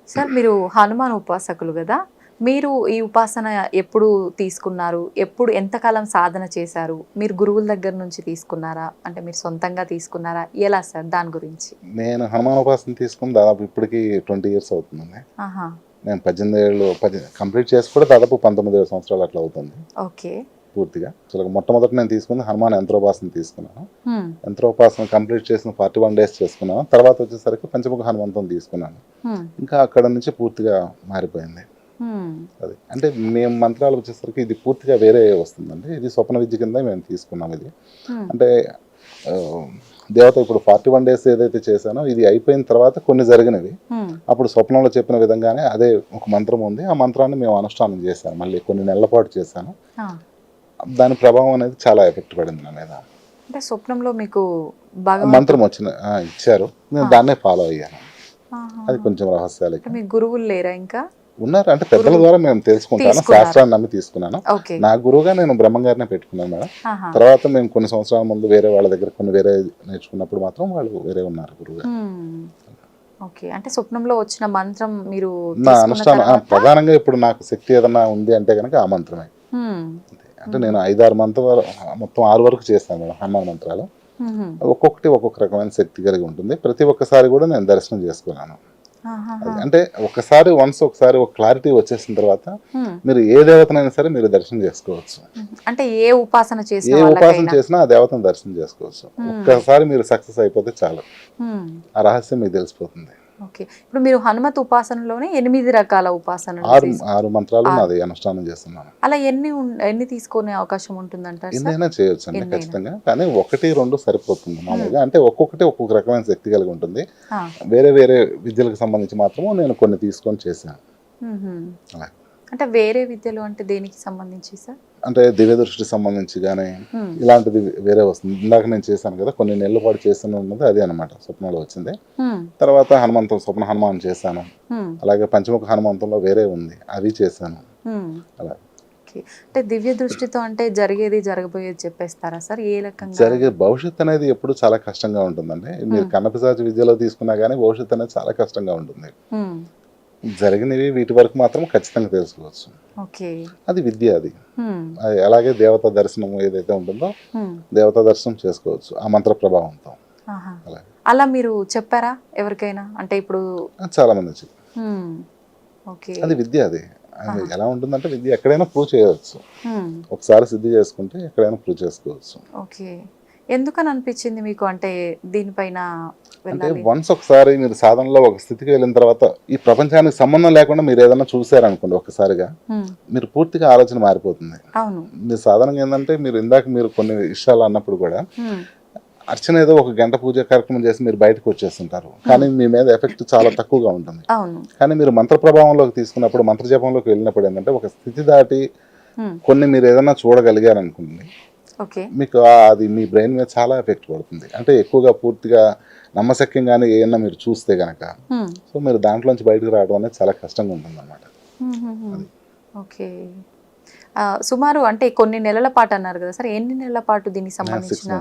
సార్ మీరు హనుమాన్ ఉపాసకులు కదా, మీరు ఈ ఉపాసన ఎప్పుడు తీసుకున్నారు, ఎప్పుడు ఎంతకాలం సాధన చేశారు, మీరు గురువుల దగ్గర నుంచి తీసుకున్నారా, అంటే మీరు సొంతంగా తీసుకున్నారా, ఎలా సార్ దాని గురించి? నేను హనుమాన్ ఉపాసన తీసుకుని దాదాపు ఇప్పటికి 20 years అవుతుందండి. నేను 18 ఏళ్ళు కంప్లీట్ చేసి కూడా దాదాపు 19 సంవత్సరాలు అట్లా అవుతుంది ఓకే. పూర్తిగా. అసలు మొట్టమొదటి నేను తీసుకుంది హనుమాన్ యంత్రోపాసన తీసుకున్నాను. యంత్రోపాసన కంప్లీట్ చేసిన 41 days చేసుకున్నాను. తర్వాత వచ్చేసరికి పంచముఖ హనుమంతం తీసుకున్నాను. ఇంకా అక్కడ నుంచి పూర్తిగా మారిపోయింది అది. అంటే మేము మంత్రాలు వచ్చేసరికి ఇది పూర్తిగా వేరే వస్తుందండి. ఇది స్వప్న విద్య కింద మేము తీసుకున్నాం. ఇది అంటే దేవత ఇప్పుడు 41 days ఏదైతే చేశానో ఇది అయిపోయిన తర్వాత కొన్ని జరిగినవి అప్పుడు స్వప్నంలో చెప్పిన విధంగానే అదే ఒక మంత్రం ఉంది. ఆ మంత్రాన్ని మేము అనుష్ఠానం చేశాను. మళ్ళీ కొన్ని నెలల పాటు చేశాను. దాని ప్రభావం అనేది చాలా ఎఫెక్ట్ పడింది నా మీద. అంటే స్వప్నంలో మీకు బాగా మంత్రం ఇచ్చారు, నేను దాన్నే ఫాలో అయ్యాను. అది కొంచెం రహస్యాలు. మీ గురువులు లేరా ఇంకా? ఉన్నారు, అంటే పెద్దల ద్వారా మేము తెలుసుకుంటాను, శాస్త్రాన్ని నమ్మి తీసుకున్నాను. నా గురువుగా నేను బ్రహ్మంగారినే పెట్టుకున్నాను మేడం. తర్వాత మేము కొన్ని సంవత్సరాల ముందు వేరే వాళ్ళ దగ్గర కొన్ని వేరే నేర్చుకున్నప్పుడు మాత్రం వాళ్ళు వేరే ఉన్నారు గురువుగా. ఓకే. అంటే స్వప్నంలో వచ్చిన మంత్రం మీరు నా అనుష్ఠానం ప్రధానంగా ఇప్పుడు నాకు శక్తి ఏదన్నా ఉంది అంటే కనుక ఆ మంత్రమే. అంటే నేను 5-6 మంత్రాలు మొత్తం 6 వరకు చేస్తాను మేడం హనుమాన్ మంత్రాలు. ఒక్కొక్కటి ఒక్కొక్క రకమైన శక్తి కలిగి ఉంటుంది. ప్రతి ఒక్కసారి కూడా నేను దర్శనం చేసుకున్నాను. అంటే ఒకసారి ఒక క్లారిటీ వచ్చేసిన తర్వాత మీరు ఏ దేవతనైనా సరే మీరు దర్శనం చేసుకోవచ్చు. అంటే ఏ ఉపాసన చేసినా ఆ దేవతను దర్శనం చేసుకోవచ్చు. ఒక్కసారి మీరు సక్సెస్ అయిపోతే చాలు, ఆ రహస్యం మీకు తెలిసిపోతుంది. ఓకే. ఇప్పుడు మీరు హనుమత్ ఉపాసనలోనే 8 రకాల ఉపాసనలు 6 మంత్రాలు నాది అనుష్ఠానం చేస్తున్నాను. అలా ఎన్ని తీసుకునే అవకాశం ఉంటుందంటారు? ఎన్నైనా చేయొచ్చు అండి ఖచ్చితంగా, కానీ 1-2 సరిపోతుంది మామూలుగా. అంటే ఒక్కొక్కటి ఒక్కొక్క రకమైన శక్తి కలిగి ఉంటుంది. వేరే వేరే విద్యలకు సంబంధించి మాత్రము నేను కొన్ని తీసుకొని చేశాను. అంటే వేరే విద్యలు అంటే దేనికి సంబంధించి సార్? అంటే దివ్య దృష్టికి సంబంధించి కానీ ఇలాంటిది వేరే వస్తుంది. ఇందాక నేను చేశాను కదా, కొన్ని నెలల పాటు చేస్తున్నది అదే అనమాట స్వప్నంలో వచ్చింది. తర్వాత హనుమంతం స్వప్న హనుమాన్ చేశాను. అలాగే పంచముఖ హనుమంతంలో వేరే ఉంది, అవి చేశాను. అలా అంటే దివ్య దృష్టితో అంటే జరిగేది జరగబోయేది చెప్పేస్తారా సార్? ఏ రకంగా జరిగే భవిష్యత్తు అనేది ఎప్పుడు చాలా కష్టంగా ఉంటుందండి. మీరు కన్నపిశాచి విద్యలో తీసుకున్నా కానీ భవిష్యత్తు అనేది చాలా కష్టంగా ఉంటుంది. జరిగినవి వీటి వరకు మాత్రం ఖచ్చితంగా తెలుసుకోవచ్చు. అది విద్య. అది అలాగే దేవతా దర్శనం ఏదైతే ఉంటుందో దేవతా దర్శనం చేసుకోవచ్చు ఆ మంత్ర ప్రభావంతో. అలా మీరు చెప్పారా ఎవరికైనా? అంటే ఇప్పుడు చాలా మంది అది విద్య. అది ఎలా ఉంటుందంటే విద్య ఎక్కడైనా ప్రూవ్ చేయవచ్చు. ఒకసారి సిద్ధి చేసుకుంటే ఎక్కడైనా ప్రూవ్ చేసుకోవచ్చు. ఓకే. ఎందుకని అనిపించింది మీకు అంటే దీనిపైన? అంటే వన్స్ ఒకసారి మీరు సాధనలో ఒక స్థితికి వెళ్ళిన తర్వాత ఈ ప్రపంచానికి సంబంధం లేకుండా మీరు ఏదైనా చూసారనుకోండి ఒక్కసారిగా, మీరు పూర్తిగా ఆలోచన మారిపోతుంది. మీరు సాధారణంగా ఏంటంటే మీరు కొన్ని విషయాలు అన్నప్పుడు కూడా అర్చన ఏదో 1 గంట పూజ కార్యక్రమం చేసి మీరు బయటకు వచ్చేస్తుంటారు, కానీ మీ మీద ఎఫెక్ట్ చాలా తక్కువగా ఉంటుంది. కానీ మీరు మంత్ర ప్రభావంలోకి తీసుకున్నప్పుడు, మంత్ర జపంలోకి వెళ్ళినప్పుడు ఏంటంటే ఒక స్థితి దాటి కొన్ని మీరు ఏదైనా చూడగలిగారు అనుకోండి, మీకు అది మీ బ్రెయిన్ మీద చాలా ఎఫెక్ట్ పడుతుంది. అంటే ఎక్కువగా పూర్తిగా నమ్మశక్యంగానే ఏమన్నా మీరు చూస్తే గనక సో మీరు దాంట్లోంచి బయటకు రావడం అనేది చాలా కష్టంగా ఉంటుంది అన్నమాట. ఓకే. సుమారు అంటే కొన్ని నెలల పాటు అన్నారు కదా సార్, ఎన్ని నెలల పాటు దీనికి సంబంధించిన?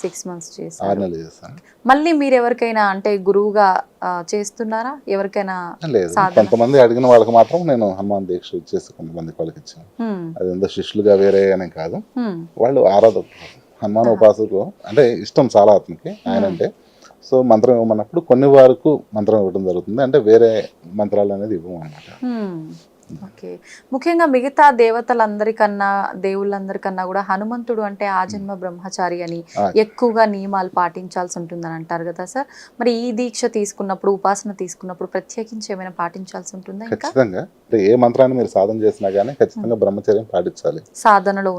6 months చేశారు. 6 నెలలు చేశాను. మళ్ళీ మీరు ఎవరికైనా అంటే గురువుగా చేస్తున్నారా? ఎవరికైనా లేదు, కొంతమంది అడిగిన వాళ్ళకి మాత్రం నేను హనుమాన్ దీక్ష ఇచ్చేసి కొంతమందికి వాళ్ళకి ఇచ్చాను. అది ఎంత శిష్యులుగా వేరే అనే కాదు, వాళ్ళు ఆరాధకులు, హనుమాన్ ఉపాసకులు. అంటే ఇష్టం చాలా అతనికి ఆయన అంటే. సో మంత్రం ఇవ్వమన్నప్పుడు కొన్ని వరకు మంత్రం ఇవ్వడం జరుగుతుంది, అంటే వేరే మంత్రాలు అనేది ఇవ్వము అనమాట. ఓకే. ముఖ్యంగా మిగతా దేవతలందరికన్నా దేవుళ్ళందరికన్నా కూడా హనుమంతుడు అంటే ఆజన్మ బ్రహ్మచారి అని ఎక్కువగా నియమాలు పాటించాల్సి ఉంటుందని అంటారు కదా సార్. మరి ఈ దీక్ష తీసుకున్నప్పుడు, ఉపాసన తీసుకున్నప్పుడు ప్రత్యేకించి ఏమైనా పాటించాల్సి ఉంటుందా? ఖచ్చితంగా. ఏ మంత్రాన్ని మీరు సాధన చేసినా గానీ ఖచ్చితంగా బ్రహ్మచర్యం పాటించాలి సాధనలో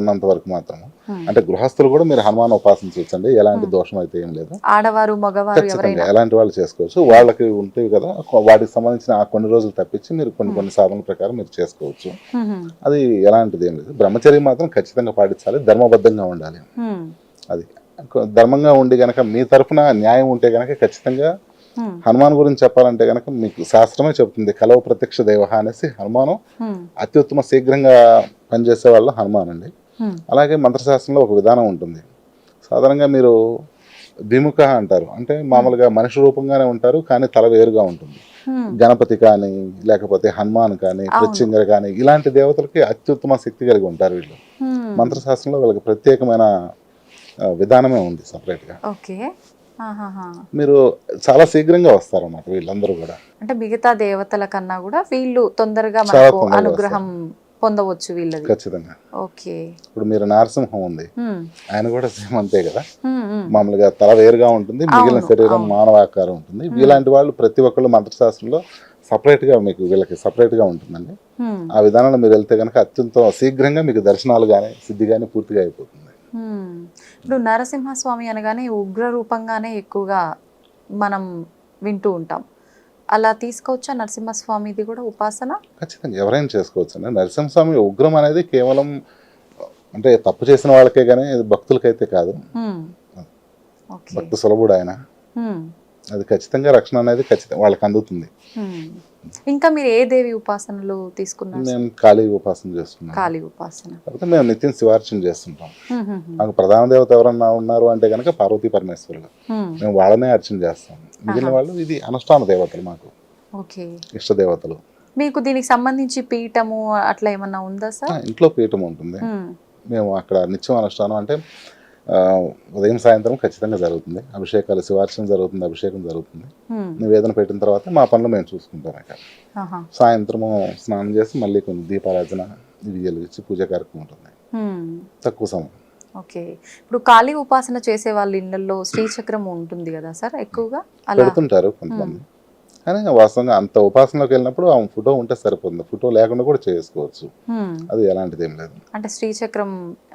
ఉన్నంత వరకు మాత్రం. అంటే గృహస్థులు కూడా మీరు హనుమాన్ ఉపాసన చేయొచ్చండి, ఎలాంటి దోషం అయితే ఏం లేదు. ఆడవారు మగవారు ఎలాంటి వాళ్ళు చేసుకోవచ్చు. వాళ్ళకి ఉంటాయి కదా, వాటికి సంబంధించిన ఆ కొన్ని రోజులు తప్పించి మీరు కొన్ని సాధన ప్రకారం మీరు చేసుకోవచ్చు. అది ఎలాంటిది ఏం లేదు. బ్రహ్మచర్యం మాత్రం ఖచ్చితంగా పాటించాలి, ధర్మబద్ధంగా ఉండాలి. అది ధర్మంగా ఉండి గనక మీ తరఫున న్యాయం ఉంటే గనక ఖచ్చితంగా హనుమాన్ గురించి చెప్పాలంటే గనక మీకు శాస్త్రమే చెబుతుంది, కలవ ప్రత్యక్ష దేవ అనేసి. హనుమాను అత్యుత్తమ శీఘ్రంగా పనిచేసే వాళ్ళు హనుమాన్ అండి. అలాగే మంత్రశాస్త్రంలో ఒక విధానం ఉంటుంది. సాధారణంగా మీరు ద్విముఖ అంటారు, అంటే మామూలుగా మనిషి రూపంగానే ఉంటారు కానీ తల వేరుగా ఉంటుంది. గణపతి కానీ లేకపోతే హనుమాన్ కానీ ప్రత్యంగర కానీ ఇలాంటి దేవతలకి అత్యుత్తమ శక్తి కలిగి ఉంటారు వీళ్ళు. మంత్రశాస్త్రంలో వీళ్ళకి ప్రత్యేకమైన విధానమే ఉంది సపరేట్ గా. ఆహాహా. మీరు చాలా శీఘ్రంగా వస్తారన్నమాట వీళ్ళందరూ కూడా. అంటే మిగతా దేవతల కన్నా కూడా వీళ్ళు తొందరగా చాలా మనకు తొందరగా అనుగ్రహం పొందవచ్చు వీళ్ళది. ఖచ్చితంగా. ఓకే. ఇప్పుడు మీరు నరసింహం ఉంది, హ్మ్. ఆయన కూడా సేమ్ అంతే కదా. హ్మ్, హ్మ్. మామూలుగా తల వేరుగా ఉంటుంది, మిగిలిన అవును, శరీరం అవును. మానవాకారం ఉంటుంది. ఇలాంటి వాళ్ళు ప్రతి ఒక్కళ్ళు మంత్రశాస్త్రంలో సపరేట్గా మీకు వీళ్ళకి సపరేట్గా ఉంటుందండి. హ్మ్. ఆ విధానంలో మీరు వెళ్తే కనుక అత్యంత శీఘ్రంగా మీకు దర్శనాలు కానీ సిద్ధి కానీ పూర్తిగా అయిపోతుంది. హ్మ్. ఇప్పుడు నరసింహస్వామి అనగానే ఉగ్ర రూపంగానే ఎక్కువగా మనం వింటూ ఉంటాం. అలా తీసుకోవచ్చా నరసింహస్వామిది కూడా ఉపాసన? ఖచ్చితంగా ఎవరైనా చేసుకోవచ్చు అండి. నరసింహస్వామి ఉగ్రం అనేది కేవలం అంటే తప్పు చేసిన వాళ్ళకే కానీ భక్తులకైతే కాదు. హ్మ్. ఓకే. భక్త సులభుడు ఆయన. హ్మ్. అది ఖచ్చితంగా రక్షణ అనేది ఖచ్చితంగా వాళ్ళకి అందుతుంది. హ్మ్. ఇంకా మీరు ఏ దేవి ఉపాసనలు తీసుకున్నారు? మేము కాళీ ఉపాసన చేస్తున్నాం. కాళీ ఉపాసన. కాకపోతే మేము నిత్యం శివార్చన చేస్తుంటాం. హ్మ్, హ్మ్, హ్మ్. మాకు ప్రధాన దేవత ఎవరన్నా ఉన్నారు అంటే కనుక పార్వతీ పరమేశ్వరులు. హ్మ్. మేము వాళ్ళనే అర్చన చేస్తాం. మిగిలిన వాళ్ళు ఇది అనుష్ఠాన దేవతలు, మాకు ఓకే. ఇష్ట దేవతలు. మీకు దీనికి సంబంధించి పీఠము అట్లా ఏమన్నా ఉందా సార్? ఇంట్లో పీఠం ఉంటుంది. హ్మ్. మేము అక్కడ నిత్యం అనుష్ఠానం అంటే ఉదయం సాయంత్రం ఖచ్చితంగా జరుగుతుంది. అభిషేకాలు, శివార్చన జరుగుతుంది, అభిషేకం జరుగుతుంది. హ్మ్. నివేదన పెట్టిన తర్వాత మా పనులు మేము చూసుకుంటాం. అక్కడ ఆహా. సాయంత్రము స్నానం చేసి మళ్ళీ కొన్ని దీపారాధన ఇవి వెలిగించి పూజ కార్యక్రమం ఉంటుంది. హ్మ్. తక్కువ సమయం. ఓకే. ఇప్పుడు కాళీ ఉపాసన చేసే వాళ్ళ ఇళ్ళల్లో శ్రీచక్రం ఉంటుంది కదా సార్ ఎక్కువగా? అలా పెడుతుంటారు కొంతమంది, కానీ వాస్తవంగా అంత ఉపాసనలోకి వెళ్ళినప్పుడు ఆ ఫోటో ఉంటే సరిపోతుంది. ఫోటో లేకుండా కూడా చేసుకోవచ్చు. హ్మ్. అది ఎలాంటిది ఏం లేదు. అంటే శ్రీచక్రం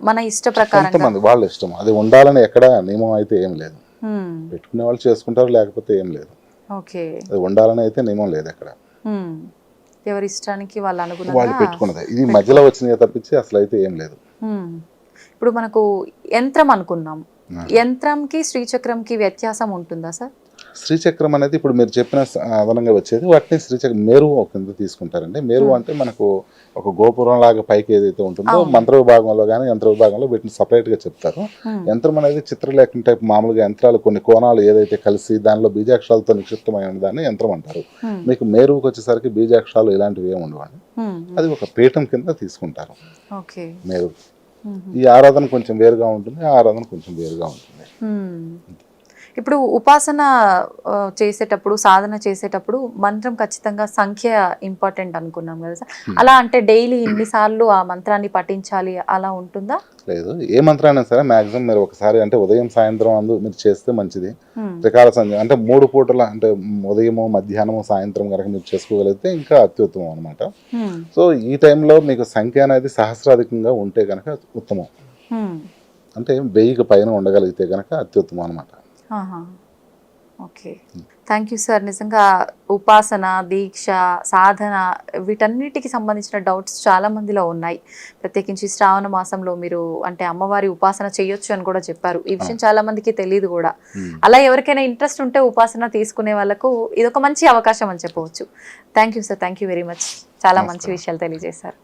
మన ఇష్ట ప్రకారంగా. కొంతమంది వాళ్ళ ఇష్టం, అది ఉండాలని ఎక్కడ నియమం అయితే ఏం లేదు. హ్మ్. పెట్టుకునే వాళ్ళు చేసుకుంటారు, లేకపోతే ఏం లేదు. ఓకే. అది ఉండాలని అయితే నియమం లేదు ఎక్కడ. హ్మ్. ఎవరి ఇష్టానికి వాళ్ళు వాళ్ళు అనుగుణంగా పెట్టుకున్నది. ఇది మధ్యలో వచ్చినాయి తప్పించి అసలు అయితే ఏం లేదు. హ్మ్. ఇప్పుడు మనకు యంత్రం అనుకున్నాం. యంత్రంకి శ్రీచక్రంకి వ్యత్యాసం ఉంటుందా సార్? శ్రీచక్రం అనేది ఇప్పుడు మీరు చెప్పిన అదనంగా వచ్చేది వాటిని శ్రీచక్రం మేరువు కింద తీసుకుంటారండి. మేరువు అంటే మనకు ఒక గోపురం లాగా పైకి ఏదైతే ఉంటుందో మంత్ర విభాగంలో కానీ యంత్ర విభాగంలో వీటిని సపరేట్గా చెప్తారు. యంత్రం అనేది చిత్రలేఖన టైప్ మామూలుగా యంత్రాలు కొన్ని కోణాలు ఏదైతే కలిసి దానిలో బీజాక్షరాలతో నిక్షిప్తమైన దాన్ని యంత్రం అంటారు. మీకు మేరువుకి వచ్చేసరికి బీజాక్షరాలు ఇలాంటివి ఏమి ఉండవండి. అది ఒక పీఠం కింద తీసుకుంటారు ఓకే. మేరువు. ఈ ఆరాధన కొంచెం వేరుగా ఉంటుంది, ఆ ఆరాధన కొంచెం వేరుగా ఉంటుంది. ఇప్పుడు ఉపాసన చేసేటప్పుడు, సాధన చేసేటప్పుడు మంత్రం ఖచ్చితంగా సంఖ్య ఇంపార్టెంట్ అనుకున్నాం కదా సార్. అలా అంటే డైలీ ఇన్నిసార్లు ఆ మంత్రాన్ని పఠించాలి అలా ఉంటుందా? లేదు, ఏ మంత్రాన్ని సరే మాక్సిమం మీరు ఒకసారి అంటే ఉదయం సాయంత్రం మీరు చేస్తే మంచిది. త్రికాల సంధ్య అంటే 3 పూటల అంటే ఉదయము మధ్యాహ్నము సాయంత్రం కనుక మీరు చేసుకోగలిగితే ఇంకా అత్యుత్తమం అనమాట. సో ఈ టైంలో మీకు సంఖ్య అనేది సహస్రాధికంగా ఉంటే కనుక ఉత్తమం. అంటే 1000కి పైన ఉండగలిగితే కనుక అత్యుత్తమం అనమాట. ఓకే. Thank you sir. నిజంగా ఉపాసన, దీక్ష, సాధన వీటన్నిటికి సంబంధించిన డౌట్స్ చాలా మందిలో ఉన్నాయి. ప్రత్యేకించి శ్రావణ మాసంలో మీరు అంటే అమ్మవారి ఉపాసన చేయొచ్చు అని కూడా చెప్పారు. ఈ విషయం చాలా మందికి తెలియదు కూడా. అలా ఎవరికైనా ఇంట్రెస్ట్ ఉంటే ఉపాసన తీసుకునే వాళ్ళకు ఇదొక మంచి అవకాశం అని చెప్పవచ్చు. Thank you sir. Thank you very much. చాలా మంచి విషయాలు తెలియజేశారు.